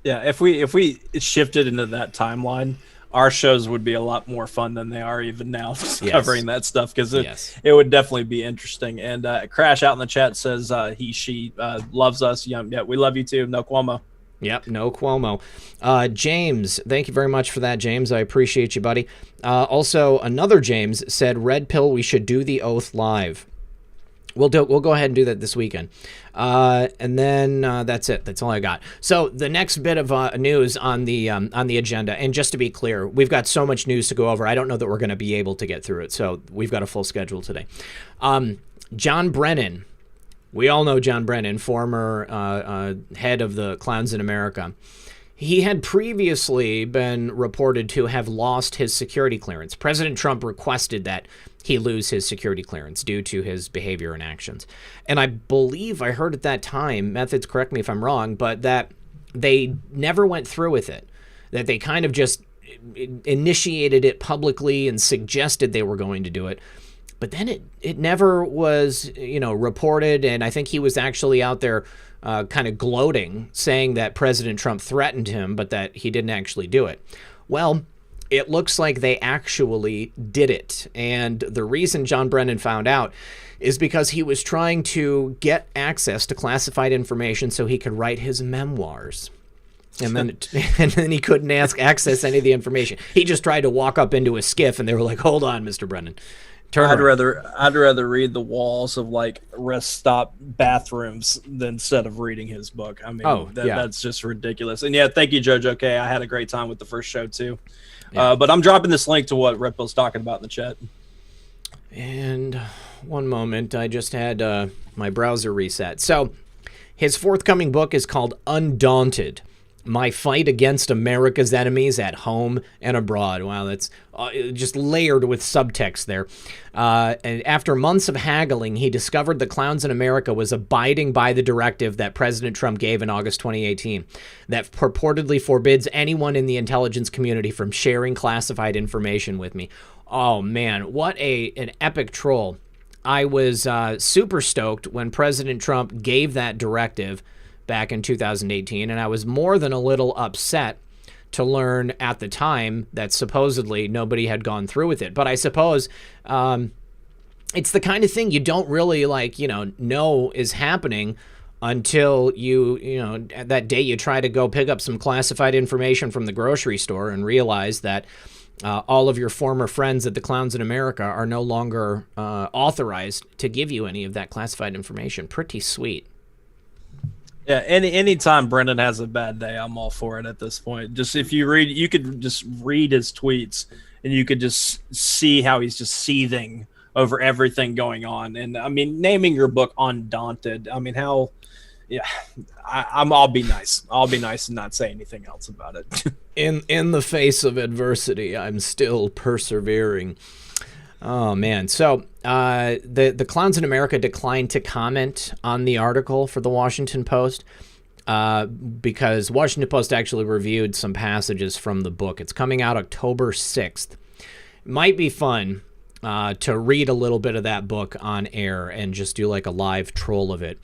Yeah, if we shifted into that timeline, our shows would be a lot more fun than they are even now covering that stuff, because it would definitely be interesting. And Crash out in the chat says she loves us. Yeah, we love you too. No Cuomo. Yep, no Cuomo. James, thank you very much for that, James. I appreciate you, buddy. Also, another James said, Red Pill, we should do the oath live. We'll go ahead and do that this weekend. And then that's it. That's all I got. So the next bit of news on the agenda, and just to be clear, we've got so much news to go over. I don't know that we're going to be able to get through it. So we've got a full schedule today. John Brennan. We all know John Brennan, former head of the Clowns in America. He had previously been reported to have lost his security clearance. President Trump requested that he lose his security clearance due to his behavior and actions. And I believe I heard at that time, Methods, correct me if I'm wrong, but that they never went through with it. That they kind of just initiated it publicly and suggested they were going to do it. But then it never was, reported. And I think he was actually out there kind of gloating, saying that President Trump threatened him, but that he didn't actually do it. Well, it looks like they actually did it. And the reason John Brennan found out is because he was trying to get access to classified information so he could write his memoirs. And then he couldn't access any of the information. He just tried to walk up into a skiff, and they were like, hold on, Mr. Brennan. I'd rather read the walls of like rest stop bathrooms instead of reading his book. I mean, that's just ridiculous. And thank you, Jojo. Okay, I had a great time with the first show too. Yeah. But I'm dropping this link to what Red Pill's talking about in the chat. And one moment, I just had my browser reset. So his forthcoming book is called Undaunted: My Fight Against America's Enemies at Home and Abroad. Wow, that's just layered with subtext there. And after months of haggling, he discovered the Clowns in America was abiding by the directive that President Trump gave in August 2018 that purportedly forbids anyone in the intelligence community from sharing classified information with me. Oh, man, what an epic troll. I was super stoked when President Trump gave that directive back in 2018, and I was more than a little upset to learn at the time that supposedly nobody had gone through with it. But I suppose it's the kind of thing you don't really know is happening until that day you try to go pick up some classified information from the grocery store and realize that all of your former friends at the Clowns in America are no longer authorized to give you any of that classified information. Pretty sweet. Yeah, anytime Brendan has a bad day, I'm all for it at this point. Just if you could just read his tweets and you could just see how he's just seething over everything going on. And I mean, naming your book Undaunted, I mean, I'll be nice. I'll be nice and not say anything else about it. In the face of adversity, I'm still persevering. Oh, man. So the Clowns in America declined to comment on the article for the Washington Post because Washington Post actually reviewed some passages from the book. It's coming out October 6th. Might be fun to read a little bit of that book on air and just do like a live troll of it.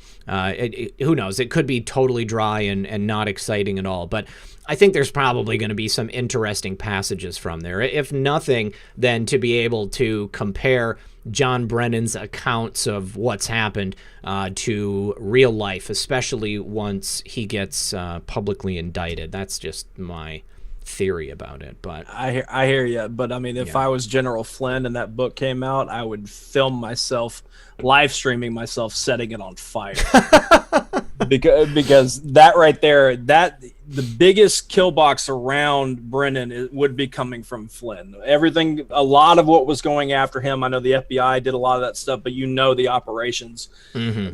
Who knows? It could be totally dry and not exciting at all. But I think there's probably going to be some interesting passages from there. If nothing, then to be able to compare John Brennan's accounts of what's happened to real life, especially once he gets publicly indicted. That's just my theory about it. But I hear you. But I mean, if I was General Flynn and that book came out, I would film myself live streaming myself setting it on fire. because that right there, the biggest kill box around Brennan would be coming from Flynn. Everything, a lot of what was going after him. I know the FBI did a lot of that stuff, but the operations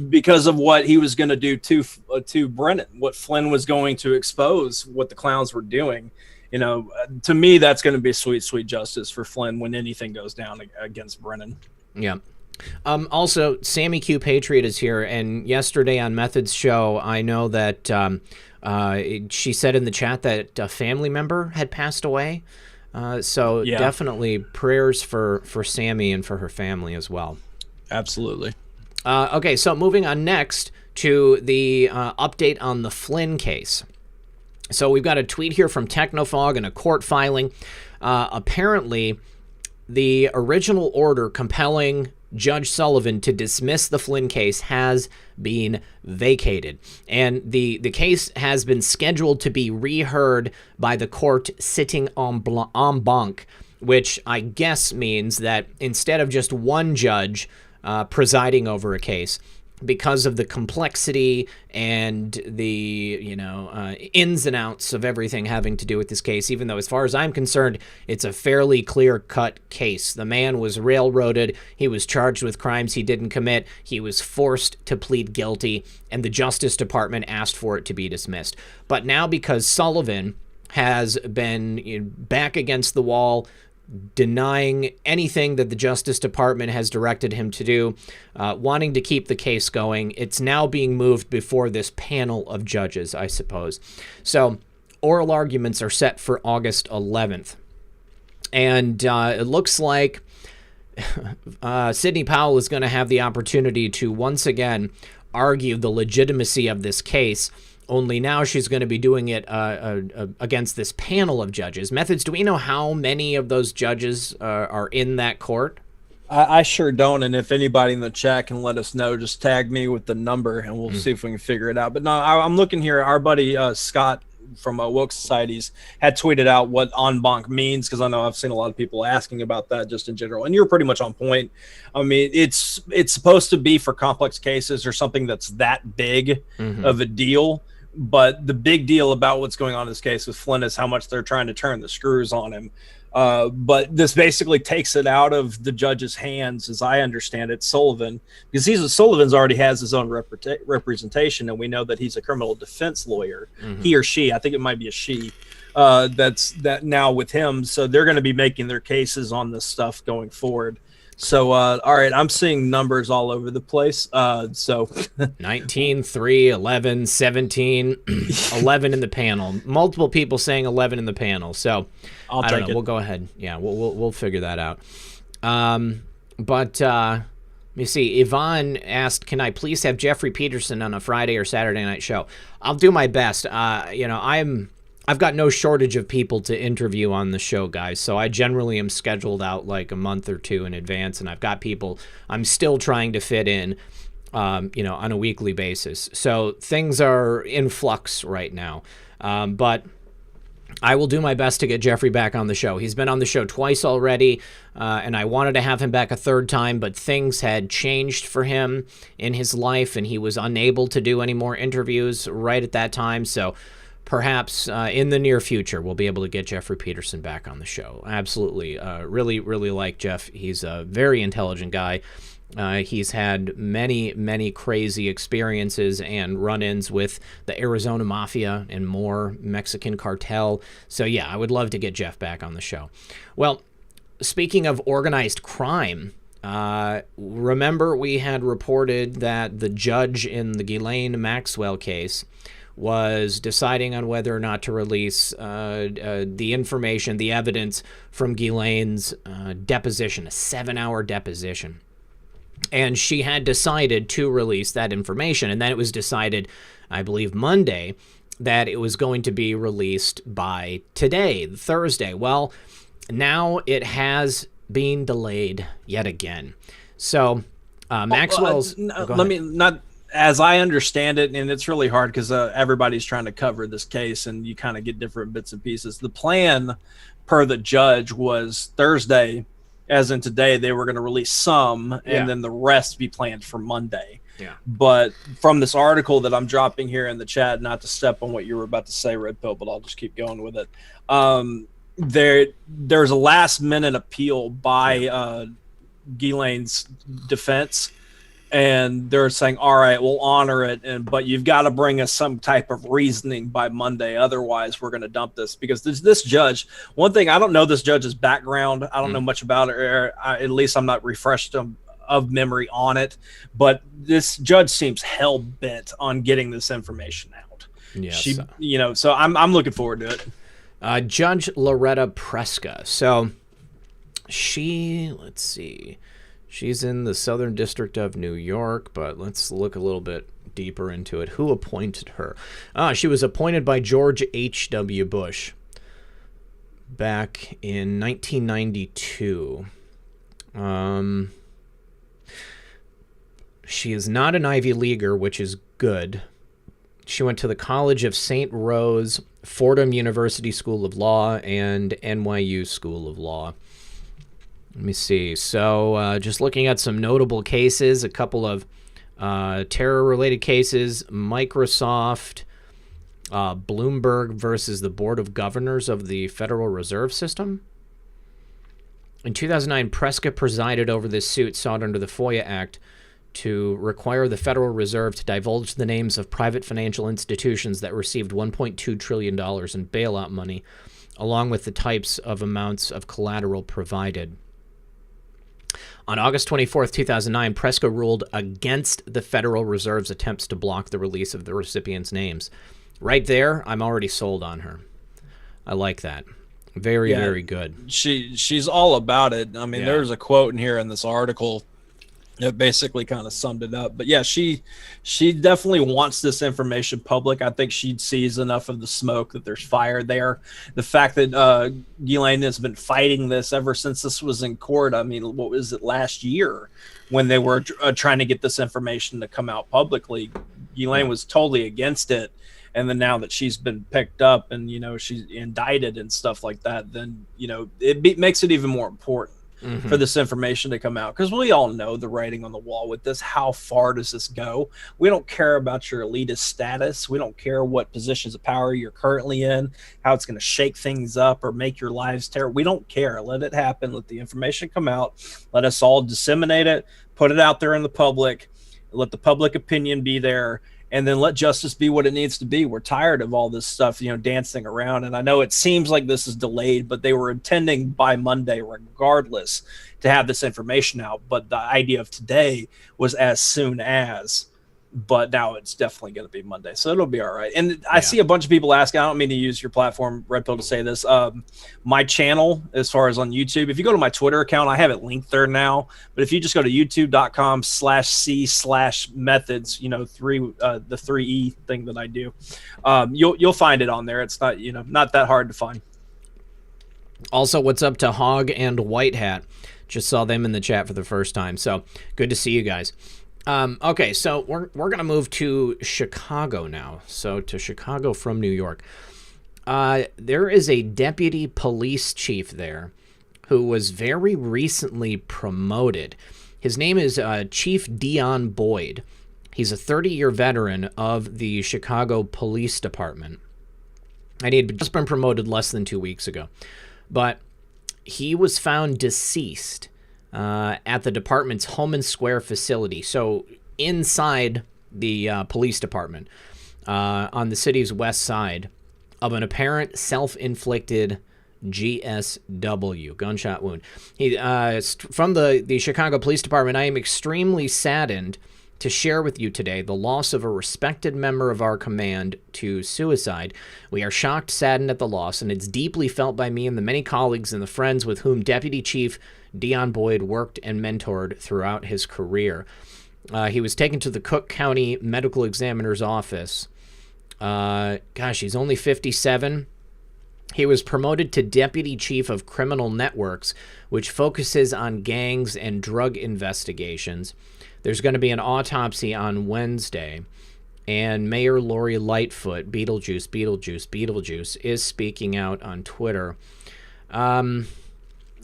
because of what he was going to do to Brennan, what Flynn was going to expose, what the clowns were doing. To me, that's going to be sweet, sweet justice for Flynn when anything goes down against Brennan. Yeah. Also, Sammy Q Patriot is here, and yesterday on Method's show, I know that she said in the chat that a family member had passed away. So definitely prayers for Sammy and for her family as well. Absolutely. Okay, so moving on next to the update on the Flynn case. So we've got a tweet here from Technofog and a court filing. Apparently, the original order compelling Judge Sullivan to dismiss the Flynn case has been vacated, and the case has been scheduled to be reheard by the court sitting en banc, which I guess means that instead of just one judge presiding over a case, because of the complexity and the, ins and outs of everything having to do with this case, even though as far as I'm concerned, it's a fairly clear-cut case. The man was railroaded. He was charged with crimes he didn't commit. He was forced to plead guilty, and the Justice Department asked for it to be dismissed. But now, because Sullivan has been back against the wall, denying anything that the Justice Department has directed him to do, wanting to keep the case going, it's now being moved before this panel of judges, I suppose. So oral arguments are set for August 11th. And it looks like Sidney Powell is going to have the opportunity to once again argue the legitimacy of this case, only now she's going to be doing it against this panel of judges. Methods, do we know how many of those judges are in that court? I sure don't, and if anybody in the chat can let us know, just tag me with the number, and we'll see if we can figure it out. But no, I'm looking here. Our buddy Scott from Woke Societies had tweeted out what en banc means, because I know I've seen a lot of people asking about that just in general, and you're pretty much on point. I mean, it's supposed to be for complex cases or something that's that big of a deal. But the big deal about what's going on in this case with Flynn is how much they're trying to turn the screws on him. But this basically takes it out of the judge's hands, as I understand it, Sullivan, because Sullivan's already has his own representation, and we know that he's a criminal defense lawyer. He or she, I think it might be a she, that's now with him. So they're going to be making their cases on this stuff going forward. So, all right, I'm seeing numbers all over the place. So 19, 3, 11, 17, 11 in the panel. Multiple people saying 11 in the panel. So I don't know. We'll go ahead. Yeah, we'll figure that out. But let me see. Yvonne asked, can I please have Jeffrey Peterson on a Friday or Saturday night show? I'll do my best. I've got no shortage of people to interview on the show, guys, so I generally am scheduled out like a month or two in advance, and I've got people I'm still trying to fit in, on a weekly basis. So things are in flux right now, but I will do my best to get Jeffrey back on the show. He's been on the show twice already, and I wanted to have him back a third time, but things had changed for him in his life, and he was unable to do any more interviews right at that time, so perhaps in the near future, we'll be able to get Jeffrey Peterson back on the show. Absolutely. Really, really like Jeff. He's a very intelligent guy. He's had many, many crazy experiences and run-ins with the Arizona Mafia and more, Mexican cartel. So, yeah, I would love to get Jeff back on the show. Well, speaking of organized crime, remember we had reported that the judge in the Ghislaine Maxwell case was deciding on whether or not to release the information, the evidence from Ghislaine's deposition, a 7-hour deposition. And she had decided to release that information. And then it was decided, I believe Monday, that it was going to be released by today, Thursday. Well, now it has been delayed yet again. So Maxwell's... let me not... As I understand it, and it's really hard because everybody's trying to cover this case and you kind of get different bits and pieces. The plan per the judge was Thursday, as in today, they were going to release some and then the rest be planned for Monday. Yeah. But from this article that I'm dropping here in the chat, not to step on what you were about to say, Red Pill, but I'll just keep going with it. There's a last minute appeal by Ghislaine's defense. And they're saying, all right, we'll honor it, but you've got to bring us some type of reasoning by Monday. Otherwise, we're going to dump this. Because this judge, one thing, I don't know this judge's background. I don't know much about it. Or at least I'm not refreshed of memory on it. But this judge seems hell-bent on getting this information out. Yes. So I'm looking forward to it. Judge Loretta Preska. So let's see. She's in the Southern District of New York, but let's look a little bit deeper into it. Who appointed her? She was appointed by George H.W. Bush. back in 1992. She is not an Ivy Leaguer, which is good. She went to the College of St. Rose, Fordham University School of Law, and NYU School of Law. Let me see. So just looking at some notable cases, a couple of terror-related cases, Microsoft, Bloomberg versus the Board of Governors of the Federal Reserve System. In 2009, Prescott presided over this suit sought under the FOIA Act to require the Federal Reserve to divulge the names of private financial institutions that received $1.2 trillion in bailout money, along with the types of amounts of collateral provided. On August 24, 2009, Prescott ruled against the Federal Reserve's attempts to block the release of the recipients' names. Right there, I'm already sold on her. I like that. Very, very good. She's all about it. I mean, there's a quote in here in this article that basically kind of summed it up. But yeah, she definitely wants this information public. I think she sees enough of the smoke that there's fire there. The fact that Ghislaine has been fighting this ever since this was in court. I mean, what was it, last year when they were trying to get this information to come out publicly? Ghislaine was totally against it. And then now that she's been picked up and, you know, she's indicted and stuff like that, then, you know, it makes it even more important for this information to come out. Because we all know the writing on the wall with this. How far does this go? We don't care about your elitist status. We don't care what positions of power you're currently in, how it's going to shake things up or make your lives terrible. We don't care. Let it happen. Let the information come out. Let us all disseminate it, put it out there in the public, let the public opinion be there, and then let justice be what it needs to be. We're tired of all this stuff, you know, dancing around. And I know it seems like this is delayed, but they were intending by Monday, regardless, to have this information out. But the idea of today was as soon as, but now it's definitely going to be Monday. So it'll be all right. And I see a bunch of people asking, I don't mean to use your platform, Red Pill, to say this. My channel, as far as on YouTube, if you go to my Twitter account, I have it linked there now. But if you just go to youtube.com/c/methods, you know, the 3E thing that I do, you'll find it on there. It's not, you know, not that hard to find. Also, what's up to Hog and White Hat? Just saw them in the chat for the first time. So good to see you guys. Okay, so we're going to move to Chicago now. So to Chicago from New York. There is a deputy police chief there who was very recently promoted. His name is Chief Dion Boyd. He's a 30-year veteran of the Chicago Police Department. And he had just been promoted less than 2 weeks ago. But he was found deceased at the department's Homan Square facility. So inside the police department on the city's west side of an apparent self-inflicted GSW, gunshot wound. From the Chicago Police Department, I am extremely saddened to share with you today the loss of a respected member of our command to suicide. We are shocked, saddened at the loss, and it's deeply felt by me and the many colleagues and the friends with whom Deputy Chief Dion Boyd worked and mentored throughout his career. He was taken to the Cook County Medical Examiner's office. Gosh, he's only 57. He was promoted to Deputy Chief of Criminal Networks, which focuses on gangs and drug investigations. There's going to be an autopsy on Wednesday, and Mayor Lori Lightfoot, Beetlejuice, is speaking out on Twitter.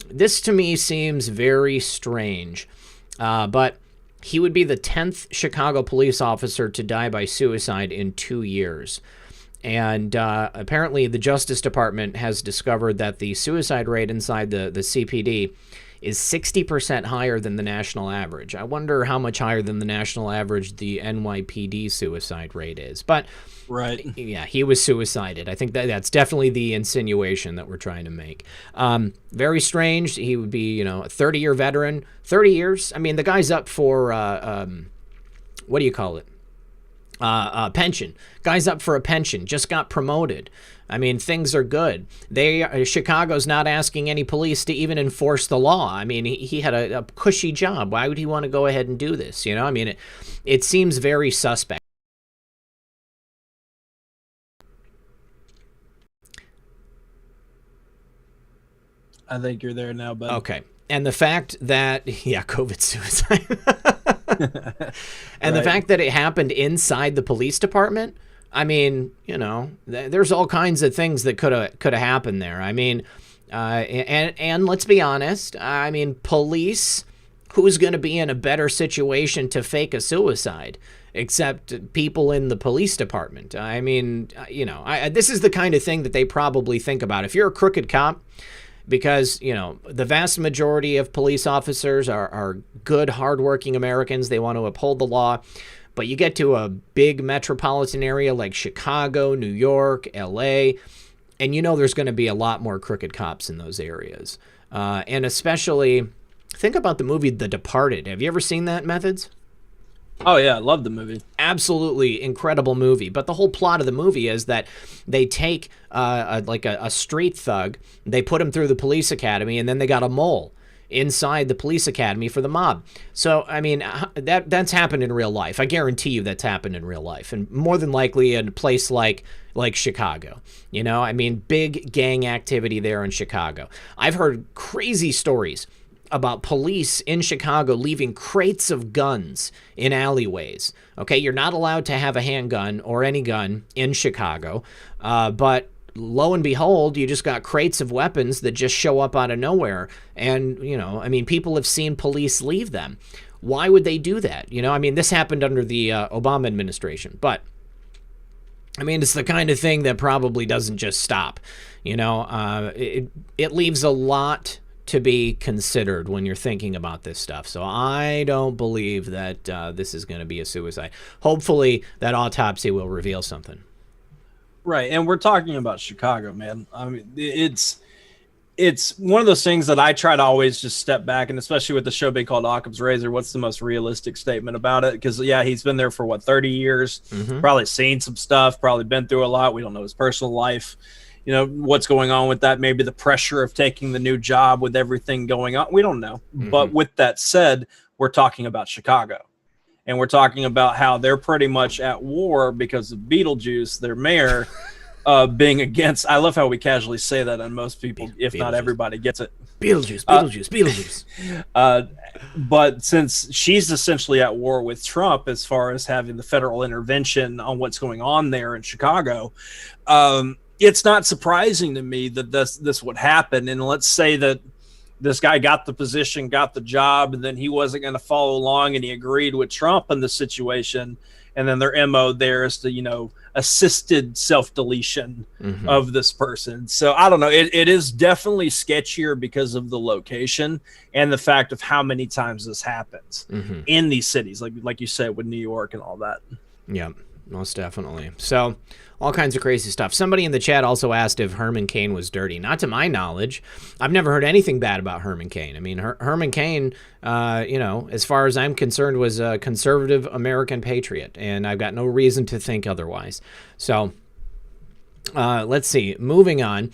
This to me seems very strange, but he would be the 10th Chicago police officer to die by suicide in 2 years. And apparently the Justice Department has discovered that the suicide rate inside the CPD is 60% higher than the national average. I wonder how much higher than the national average the NYPD suicide rate is. But right, yeah, he was suicided. I think that's definitely the insinuation that we're trying to make. Very strange. He would be, you know, a 30-year veteran. 30 years? I mean, the guy's up for, what do you call it? Pension. Guy's up for a pension. Just got promoted. I mean, things are good. Chicago's not asking any police to even enforce the law. I mean, he had a cushy job. Why would he want to go ahead and do this? You know, I mean, it seems very suspect. I think you're there now, bud. Okay. And the fact that, COVID suicide. And the fact that it happened inside the police department, I mean, there's all kinds of things that could have happened there. I mean, and let's be honest, I mean, police, who's going to be in a better situation to fake a suicide except people in the police department? I mean, this is the kind of thing that they probably think about. If you're a crooked cop, because, the vast majority of police officers are good, hardworking Americans. They want to uphold the law. But you get to a big metropolitan area like Chicago, New York, LA, and there's going to be a lot more crooked cops in those areas. And especially, think about the movie The Departed. Have you ever seen that, Methods? Oh, yeah, I love the movie. Absolutely incredible movie. But the whole plot of the movie is that they take a street thug, they put him through the police academy, and then they got a mole inside the police academy for the mob. So, I mean, that's happened in real life. I guarantee you that's happened in real life. And more than likely in a place like Chicago. I mean, big gang activity there in Chicago. I've heard crazy stories about police in Chicago leaving crates of guns in alleyways. Okay, you're not allowed to have a handgun or any gun in Chicago, but lo and behold, you just got crates of weapons that just show up out of nowhere. And, I mean, people have seen police leave them. Why would they do that? I mean, this happened under the Obama administration, but I mean, it's the kind of thing that probably doesn't just stop. It leaves a lot to be considered when you're thinking about this stuff. So I don't believe that this is going to be a suicide. Hopefully that autopsy will reveal something. Right, and we're talking about Chicago, man. I mean, it's one of those things that I try to always just step back, and especially with the show being called Occam's Razor, what's the most realistic statement about it? Because, he's been there for, 30 years, probably seen some stuff, probably been through a lot. We don't know his personal life. What's going on with that, maybe the pressure of taking the new job with everything going on. We don't know. But with that said, we're talking about Chicago. And we're talking about how they're pretty much at war because of Beetlejuice, their mayor, being against. I love how we casually say that, and most people, if not everybody, gets it. Beetlejuice. But since she's essentially at war with Trump as far as having the federal intervention on what's going on there in Chicago, it's not surprising to me that this would happen. And let's say that this guy got the position, got the job, and then he wasn't going to follow along, and he agreed with Trump in the situation. And then their MO there is to, assisted self-deletion of this person. So I don't know. It is definitely sketchier because of the location and the fact of how many times this happens in these cities, like you said, with New York and all that. Yeah, most definitely. So all kinds of crazy stuff. Somebody in the chat also asked if Herman Cain was dirty. Not to my knowledge. I've never heard anything bad about Herman Cain. I mean, Herman Cain, as far as I'm concerned, was a conservative American patriot, and I've got no reason to think otherwise. So let's see. Moving on.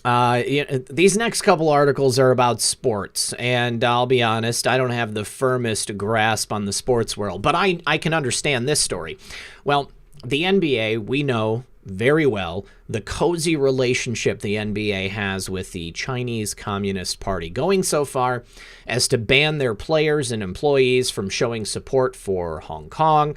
These next couple articles are about sports, and I'll be honest, I don't have the firmest grasp on the sports world, but I can understand this story. Well, the NBA, we know very well the cozy relationship the NBA has with the Chinese Communist Party, going so far as to ban their players and employees from showing support for Hong Kong,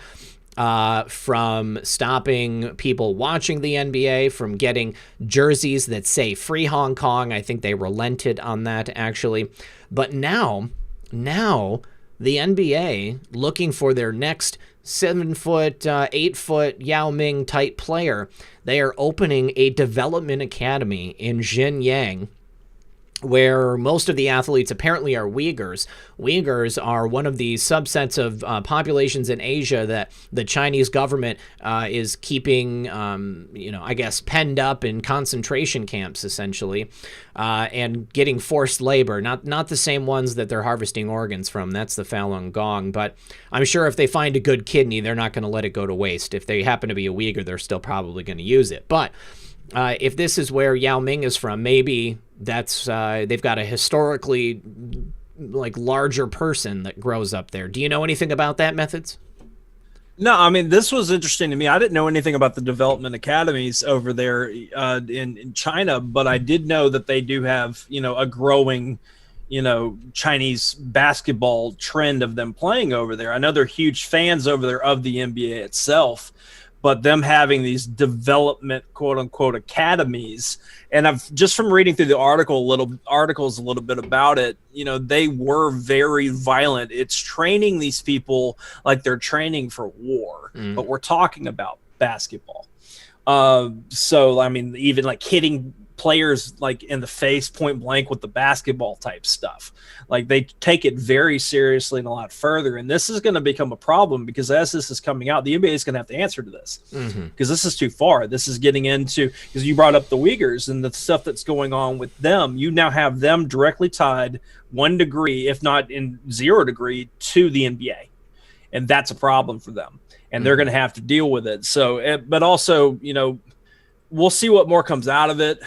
from stopping people watching the NBA from getting jerseys that say Free Hong Kong. I think they relented on that, actually. But now the NBA, looking for their next 7-foot, 8-foot Yao Ming type player, they are opening a development academy in Xinjiang, where most of the athletes apparently are Uyghurs. Uyghurs are one of the subsets of populations in Asia that the Chinese government is keeping, I guess, penned up in concentration camps, essentially, and getting forced labor. Not the same ones that they're harvesting organs from. That's the Falun Gong. But I'm sure if they find a good kidney, they're not going to let it go to waste. If they happen to be a Uyghur, they're still probably going to use it. But if this is where Yao Ming is from, maybe that's they've got a historically larger person that grows up there. Do you know anything about that, Methods? No, I mean, this was interesting to me. I didn't know anything about the development academies over there in China, but I did know that they do have, a growing, Chinese basketball trend of them playing over there. I know they're huge fans over there of the NBA itself, but them having these development quote unquote academies, and I've just from reading through the articles a little bit about it, they were very violent. It's training these people like they're training for war, but we're talking about basketball. So I mean, even like hitting players like in the face point blank with the basketball type stuff, like they take it very seriously and a lot further. And this is going to become a problem because as this is coming out, the NBA is going to have to answer to this because this is too far. This is getting into, because you brought up the Uyghurs and the stuff that's going on with them. You now have them directly tied 1 degree, if not in 0 degree, to the NBA. And that's a problem for them. And they're going to have to deal with it. So, but also, we'll see what more comes out of it.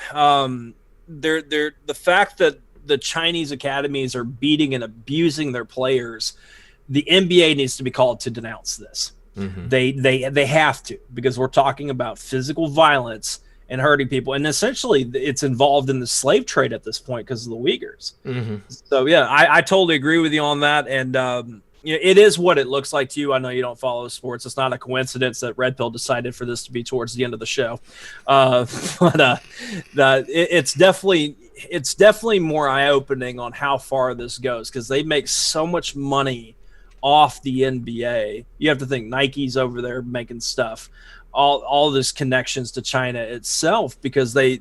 The fact that the Chinese academies are beating and abusing their players, the NBA needs to be called to denounce this. They have to, because we're talking about physical violence and hurting people, and essentially it's involved in the slave trade at this point because of the Uyghurs. So yeah, I totally agree with you on that, and it is what it looks like to you. I know you don't follow sports. It's not a coincidence that Red Pill decided for this to be towards the end of the show. It's definitely more eye-opening on how far this goes, because they make so much money off the NBA. You have to think Nike's over there making stuff. All this connections to China itself, because they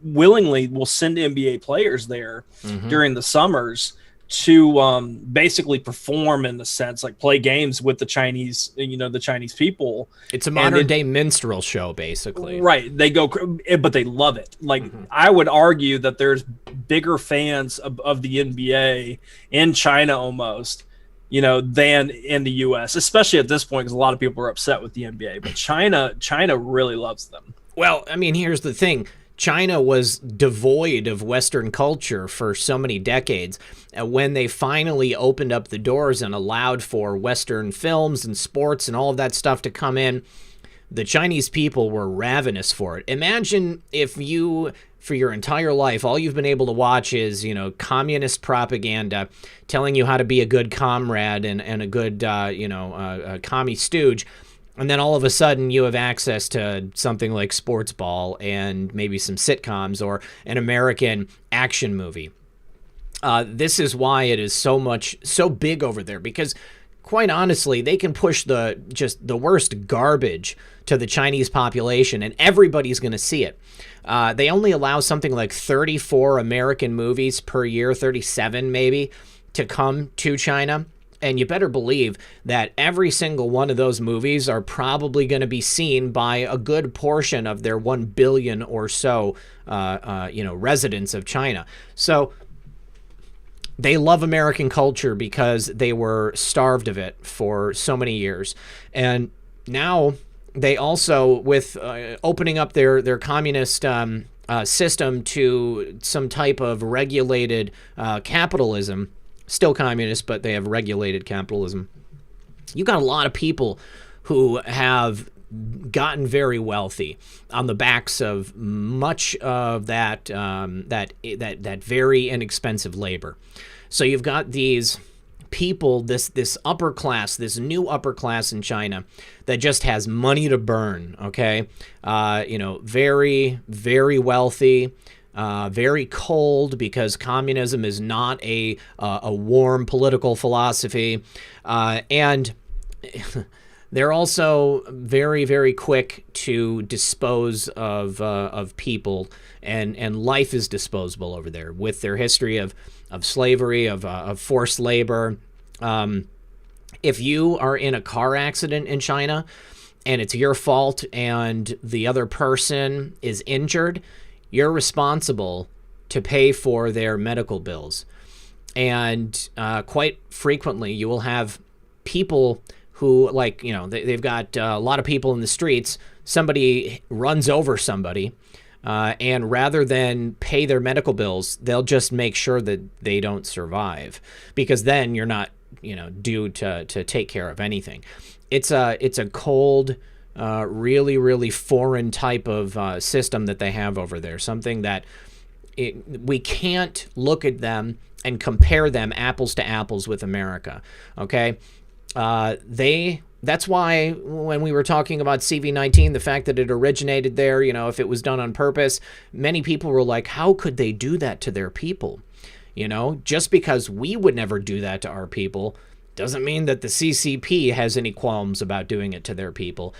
willingly will send NBA players there during the summers to basically perform, in a sense, like play games with the Chinese, the Chinese people. It's a modern day minstrel show, basically. Right. They go, but they love it. Like, I would argue that there's bigger fans of the NBA in China almost, than in the US, especially at this point, because a lot of people are upset with the NBA. But China really loves them. Well, I mean, here's the thing. China was devoid of Western culture for so many decades. When they finally opened up the doors and allowed for Western films and sports and all of that stuff to come in, the Chinese people were ravenous for it. Imagine if you, for your entire life, all you've been able to watch is, communist propaganda telling you how to be a good comrade and a good, a commie stooge. And then all of a sudden you have access to something like Sports Ball and maybe some sitcoms or an American action movie. This is why it is so big over there, because quite honestly, they can push the worst garbage to the Chinese population and everybody's going to see it. They only allow something like 34 American movies per year, 37 maybe, to come to China. And you better believe that every single one of those movies are probably going to be seen by a good portion of their 1 billion or so, residents of China. So they love American culture because they were starved of it for so many years. And now they also, with opening up their communist system to some type of regulated capitalism, still communist, but they have regulated capitalism. You got a lot of people who have gotten very wealthy on the backs of much of that very inexpensive labor. So you've got these people, this upper class, this new upper class in China that just has money to burn. Okay, very, very wealthy. Very cold, because communism is not a warm political philosophy, and they're also very, very quick to dispose of people, and life is disposable over there with their history of slavery, of forced labor. If you are in a car accident in China and it's your fault and the other person is injured, you're responsible to pay for their medical bills. And quite frequently, you will have people who, they've got a lot of people in the streets. Somebody runs over somebody, and rather than pay their medical bills, they'll just make sure that they don't survive, because then you're not, due to take care of anything. it's a cold, really, really foreign type of system that they have over there. Something that we can't look at them and compare them apples to apples with America. Okay, that's why when we were talking about CV-19, the fact that it originated there, if it was done on purpose, many people were like, how could they do that to their people? Just because we would never do that to our people doesn't mean that the CCP has any qualms about doing it to their people.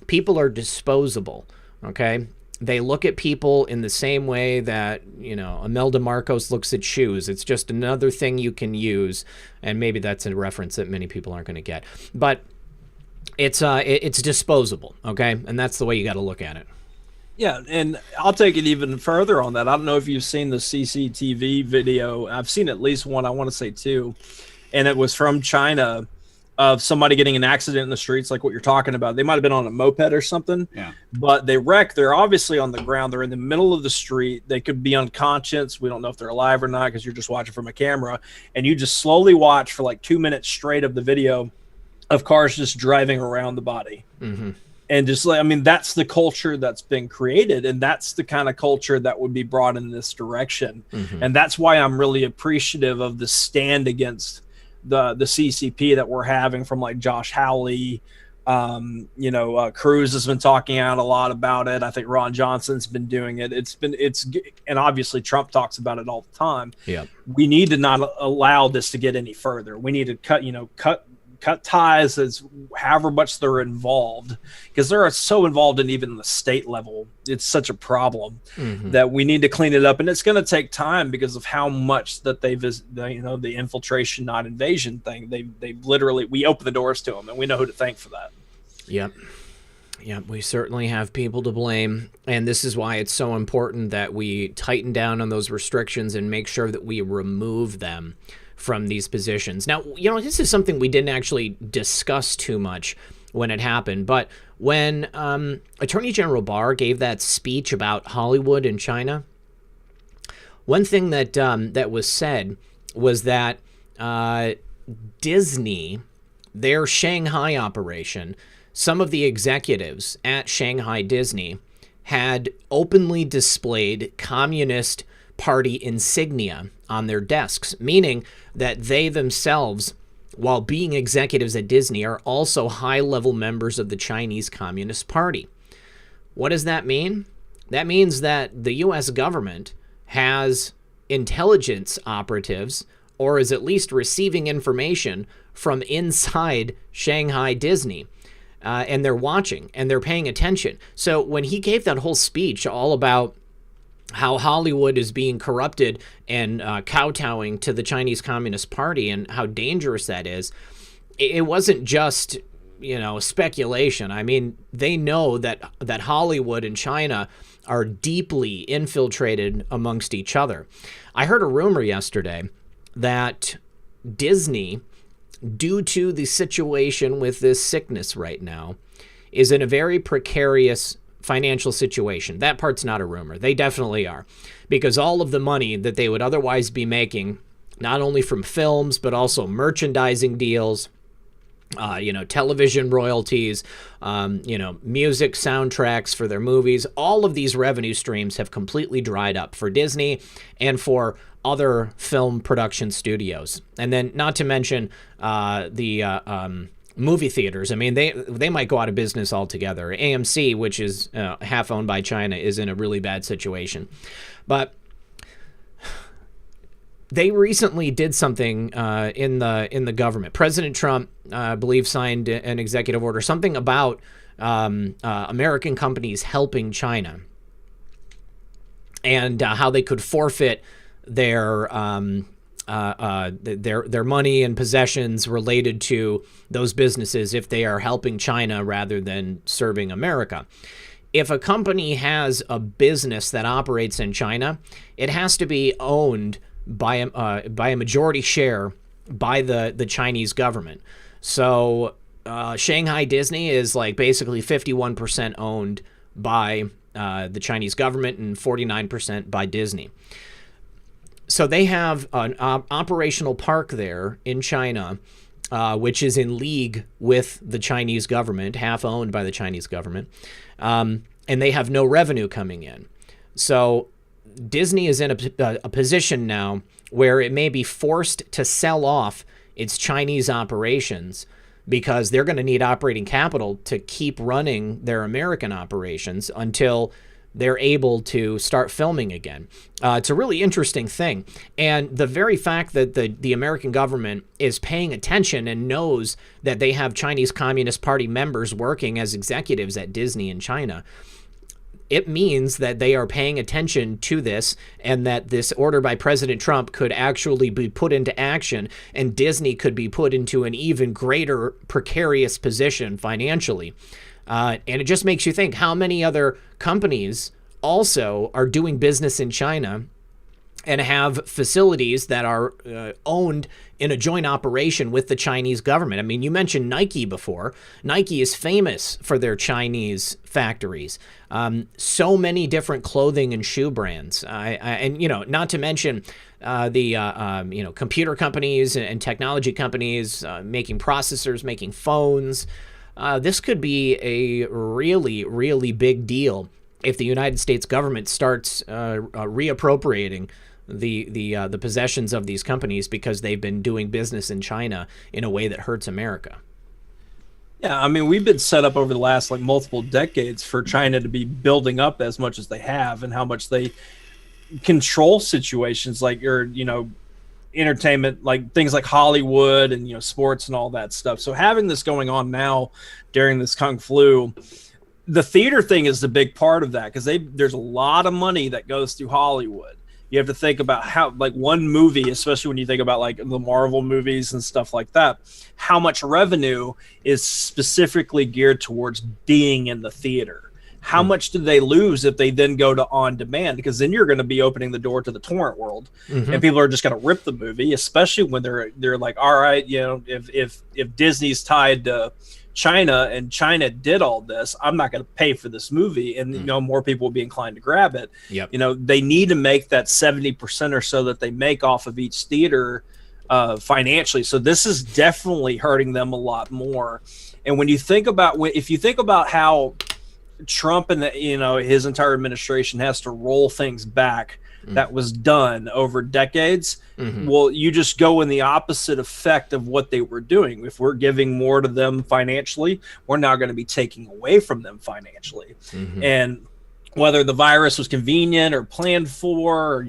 People are disposable, okay? They look at people in the same way that, Imelda Marcos looks at shoes. It's just another thing you can use, and maybe that's a reference that many people aren't going to get. But it's disposable, okay? And that's the way you got to look at it. Yeah, and I'll take it even further on that. I don't know if you've seen the CCTV video. I've seen at least one, I want to say two, and it was from China of somebody getting an accident in the streets, like what you're talking about. They might have been on a moped or something, but they wreck. They're obviously on the ground. They're in the middle of the street. They could be unconscious. We don't know if they're alive or not because you're just watching from a camera, and you just slowly watch for like 2 minutes straight of the video of cars just driving around the body. Mm-hmm. And just that's the culture that's been created, and that's the kind of culture that would be brought in this direction. Mm-hmm. And that's why I'm really appreciative of the stand against the CCP that we're having from like Josh Hawley. Cruz has been talking out a lot about it. I think Ron Johnson's been doing it. And obviously Trump talks about it all the time. Yeah, we need to not allow this to get any further. We need to cut ties as however much they're involved, because they're so involved in even the state level. It's such a problem that we need to clean it up, and it's going to take time because of how much that the infiltration, not invasion thing. They literally, we open the doors to them, and we know who to thank for that. Yep, we certainly have people to blame, and this is why it's so important that we tighten down on those restrictions and make sure that we remove them from these positions. Now, this is something we didn't actually discuss too much when it happened, but when Attorney General Barr gave that speech about Hollywood and China, one thing that was said was that Disney, their Shanghai operation, some of the executives at Shanghai Disney had openly displayed Communist Party insignia on their desks, meaning that they themselves, while being executives at Disney, are also high-level members of the Chinese Communist Party. What does that mean? That means that the U.S. government has intelligence operatives, or is at least receiving information from inside Shanghai Disney, and they're watching, and they're paying attention. So when he gave that whole speech all about how Hollywood is being corrupted and kowtowing to the Chinese Communist Party and how dangerous that is, it wasn't just, speculation. I mean, they know that Hollywood and China are deeply infiltrated amongst each other. I heard a rumor yesterday that Disney, due to the situation with this sickness right now, is in a very precarious financial situation. That part's not a rumor. They definitely are, because all of the money that they would otherwise be making, not only from films, but also merchandising deals, television royalties, music soundtracks for their movies, all of these revenue streams have completely dried up for Disney and for other film production studios. And then not to mention the movie theaters. I mean, they might go out of business altogether. AMC, which is half owned by China, is in a really bad situation. But they recently did something in the government. President Trump, I believe, signed an executive order, something about American companies helping China, and how they could forfeit their money and possessions related to those businesses if they are helping China rather than serving America. If a company has a business that operates in China, it has to be owned by a majority share by the Chinese government. So Shanghai Disney is like basically 51% owned by the Chinese government and 49% by Disney. So they have an operational park there in China, which is in league with the Chinese government, half owned by the Chinese government, and they have no revenue coming in. So Disney is in a position now where it may be forced to sell off its Chinese operations because they're going to need operating capital to keep running their American operations until they're able to start filming again. It's a really interesting thing. And the very fact that the American government is paying attention and knows that they have Chinese Communist Party members working as executives at Disney in China, it means that they are paying attention to this and that this order by President Trump could actually be put into action and Disney could be put into an even greater precarious position financially. And it just makes you think how many other companies also are doing business in China and have facilities that are owned in a joint operation with the Chinese government. I mean, you mentioned Nike before. Nike is famous for their Chinese factories. So many different clothing and shoe brands. And, not to mention the computer companies and technology companies making processors, making phones. This could be a really, really big deal if the United States government starts reappropriating the possessions of these companies because they've been doing business in China in a way that hurts America. Yeah, I mean, we've been set up over the last multiple decades for China to be building up as much as they have and how much they control situations like your, entertainment, like things like Hollywood and, sports and all that stuff. So having this going on now during this Kung Flu, the theater thing is the big part of that because there's a lot of money that goes through Hollywood. You have to think about how, one movie, especially when you think about the Marvel movies and stuff like that, how much revenue is specifically geared towards being in the theater. How much do they lose if they then go to on demand? Because then you're going to be opening the door to the torrent world, and people are just going to rip the movie, especially when they're like, all right, if Disney's tied to China and China did all this, I'm not going to pay for this movie, and more people will be inclined to grab it. Yep. They need to make that 70% or so that they make off of each theater financially. So this is definitely hurting them a lot more. And when you think about if you think about how Trump and his entire administration has to roll things back that was done over decades, well, you just go in the opposite effect of what they were doing. If we're giving more to them financially, we're now going to be taking away from them financially. And whether the virus was convenient or planned for, or,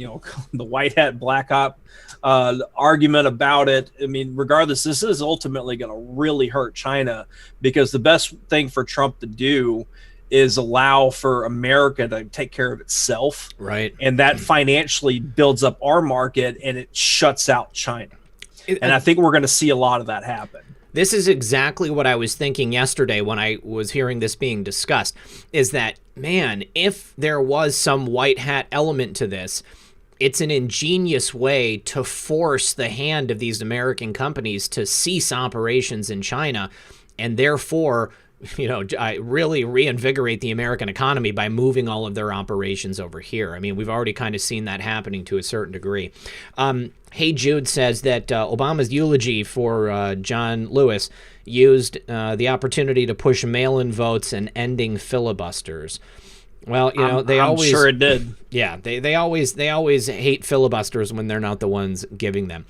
the white hat, black hat argument about it, I mean, regardless, this is ultimately going to really hurt China because the best thing for Trump to do is allow for America to take care of itself. Right. And that financially builds up our market and it shuts out China. And I think we're going to see a lot of that happen. This is exactly what I was thinking yesterday when I was hearing this being discussed, is that, man, if there was some white hat element to this, it's an ingenious way to force the hand of these American companies to cease operations in China and therefore really reinvigorate the American economy by moving all of their operations over here. I mean, we've already kind of seen that happening to a certain degree. Hey Jude says that Obama's eulogy for John Lewis used the opportunity to push mail-in votes and ending filibusters. Well, I'm sure it did. Yeah, they always hate filibusters when they're not the ones giving them.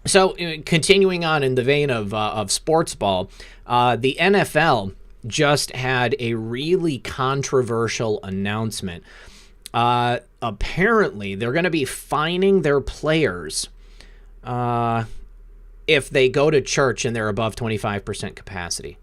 So continuing on in the vein of sports ball, the NFL just had a really controversial announcement. Apparently, they're going to be fining their players if they go to church and they're above 25% capacity.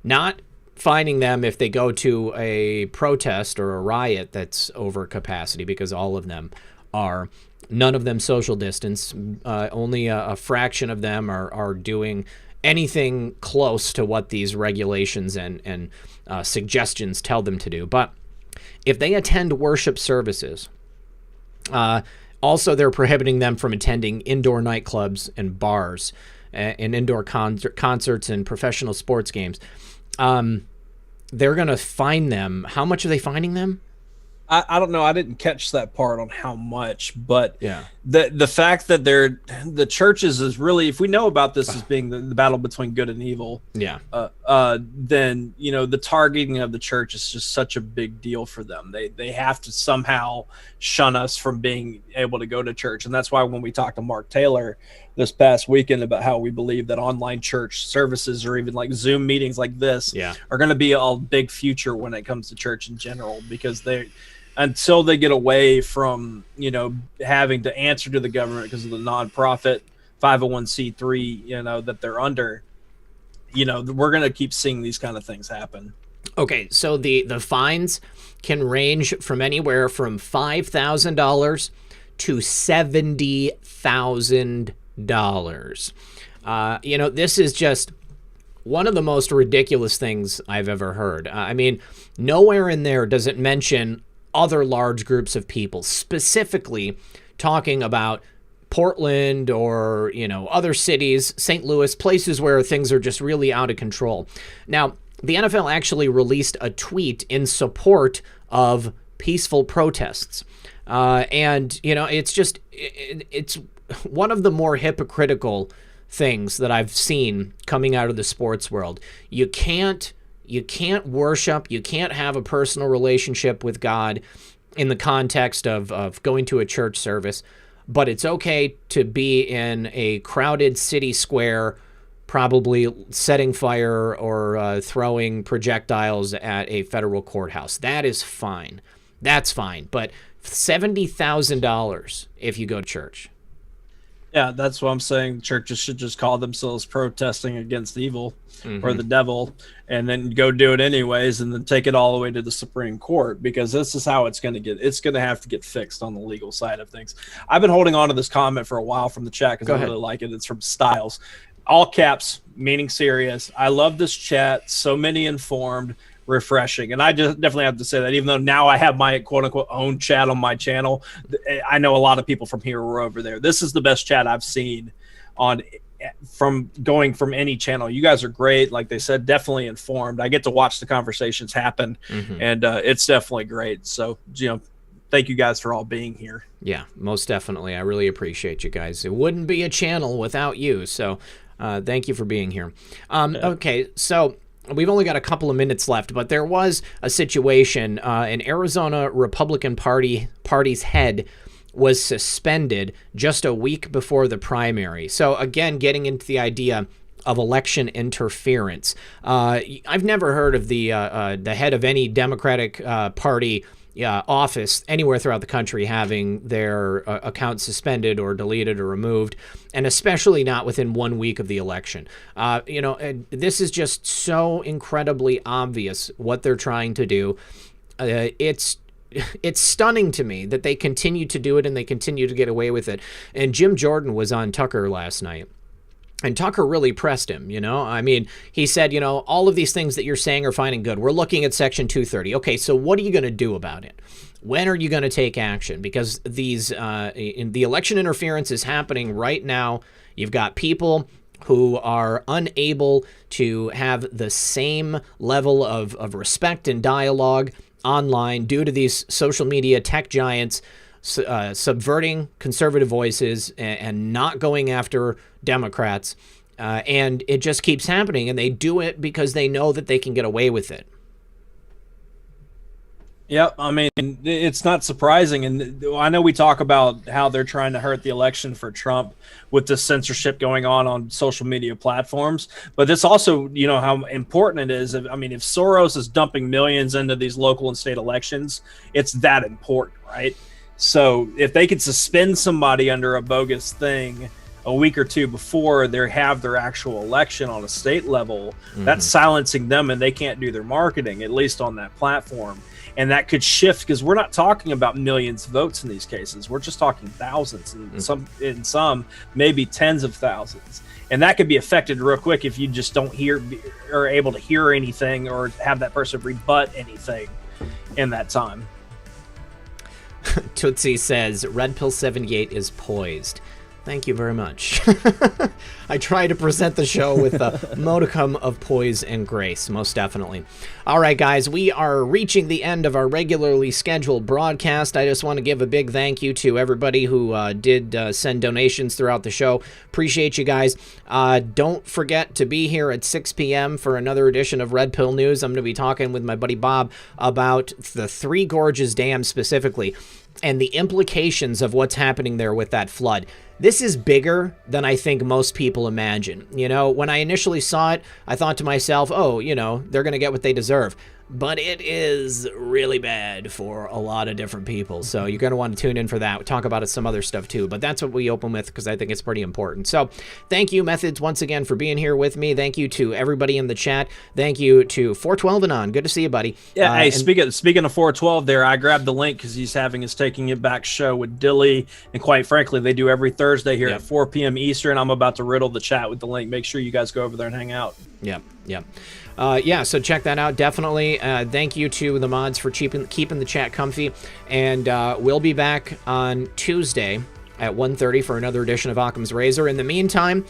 Not fining them if they go to a protest or a riot that's over capacity, because all of them are. None of them social distance. Only a fraction of them are doing anything close to what these regulations and suggestions tell them to do. But if they attend worship services, also they're prohibiting them from attending indoor nightclubs and bars and indoor concerts and professional sports games. They're going to fine them. How much are they fining them? I don't know. I didn't catch that part on how much, but yeah, the fact that the churches is really, if we know about this as being the battle between good and evil, yeah, then the targeting of the church is just such a big deal for them. They have to somehow shun us from being able to go to church, and that's why when we talked to Mark Taylor this past weekend about how we believe that online church services or even like Zoom meetings like this are going to be a big future when it comes to church in general, because until they get away from, having to answer to the government because of the nonprofit 501c3, that they're under, we're going to keep seeing these kind of things happen. Okay, so the fines can range from anywhere from $5,000 to $70,000. This is just one of the most ridiculous things I've ever heard. I mean, nowhere in there does it mention other large groups of people, specifically talking about Portland or, other cities, St. Louis, places where things are just really out of control. Now, the NFL actually released a tweet in support of peaceful protests. And, it's one of the more hypocritical things that I've seen coming out of the sports world. You can't worship, you can't have a personal relationship with God in the context of going to a church service, but it's okay to be in a crowded city square, probably setting fire or throwing projectiles at a federal courthouse. That is fine. That's fine. But $70,000 if you go to church. Yeah, that's what I'm saying. Churches should just call themselves protesting against evil or the devil, and then go do it anyways, and then take it all the way to the Supreme Court, because this is how it's going to get. It's going to have to get fixed on the legal side of things. I've been holding on to this comment for a while from the chat because I really like it. It's from Styles, all caps, meaning serious. I love this chat. So many informed, refreshing. And I just definitely have to say that, even though now I have my quote unquote own chat on my channel, I know a lot of people from here were over there. This is the best chat I've seen from any channel. You guys are great. Like they said, definitely informed. I get to watch the conversations happen, and it's definitely great. So, thank you guys for all being here. Yeah, most definitely. I really appreciate you guys. It wouldn't be a channel without you. So thank you for being here. Okay, so we've only got a couple of minutes left, but there was a situation. An Arizona Republican Party's head was suspended just a week before the primary. So again, getting into the idea of election interference. I've never heard of the head of any Democratic Party office anywhere throughout the country having their account suspended or deleted or removed, and especially not within 1 week of the election. This is just so incredibly obvious what they're trying to do. It's stunning to me that they continue to do it and they continue to get away with it. And Jim Jordan was on Tucker last night, and Tucker really pressed him, I mean, he said, all of these things that you're saying are fine and good. We're looking at Section 230. Okay, so what are you going to do about it? When are you going to take action? Because the election interference is happening right now. You've got people who are unable to have the same level of respect and dialogue online due to these social media tech giants subverting conservative voices and not going after Democrats. And it just keeps happening, and they do it because they know that they can get away with it. Yep, I mean, it's not surprising. And I know we talk about how they're trying to hurt the election for Trump with the censorship going on social media platforms. But this also, how important it is. I mean, if Soros is dumping millions into these local and state elections, it's that important, right? So if they could suspend somebody under a bogus thing a week or two before they have their actual election on a state level, that's silencing them, and they can't do their marketing, at least on that platform. And that could shift, because we're not talking about millions of votes in these cases. We're just talking thousands, and some maybe tens of thousands. And that could be affected real quick if you just don't hear or able to hear anything or have that person rebut anything in that time. Tootsie says, Red Pill 78 is poised. Thank you very much. I try to present the show with a modicum of poise and grace, most definitely. All right, guys, we are reaching the end of our regularly scheduled broadcast. I just want to give a big thank you to everybody who did send donations throughout the show. Appreciate you guys. Don't forget to be here at 6 p.m. for another edition of Red Pill News. I'm going to be talking with my buddy Bob about the Three Gorges Dam specifically and the implications of what's happening there with that flood. This is bigger than I think most people imagine. You know, when I initially saw it, I thought to myself, oh, you know, they're going to get what they deserve. But it is really bad for a lot of different people. So you're going to want to tune in for that. We'll talk about some other stuff too. But that's what we open with because I think it's pretty important. So thank you, Methods, once again for being here with me. Thank you to everybody in the chat. Thank you to 412 and on. Good to see you, buddy. Yeah, hey, speaking of 412 there, I grabbed the link because he's having his Taking It Back show with Dilly. And quite frankly, they do every Thursday here at 4 p.m. Eastern. I'm about to riddle the chat with the link. Make sure you guys go over there and hang out. Yep. So check that out, definitely. Thank you to the mods for keeping the chat comfy. And we'll be back on Tuesday at 1:30 for another edition of Occam's Razor. In the meantime,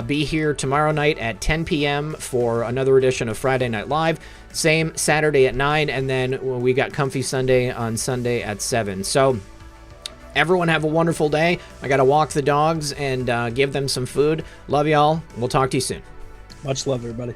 be here tomorrow night at 10 p.m. for another edition of Friday Night Live. Same Saturday at 9, and then we got Comfy Sunday on Sunday at 7. So everyone have a wonderful day. I got to walk the dogs and give them some food. Love y'all. We'll talk to you soon. Much love, everybody.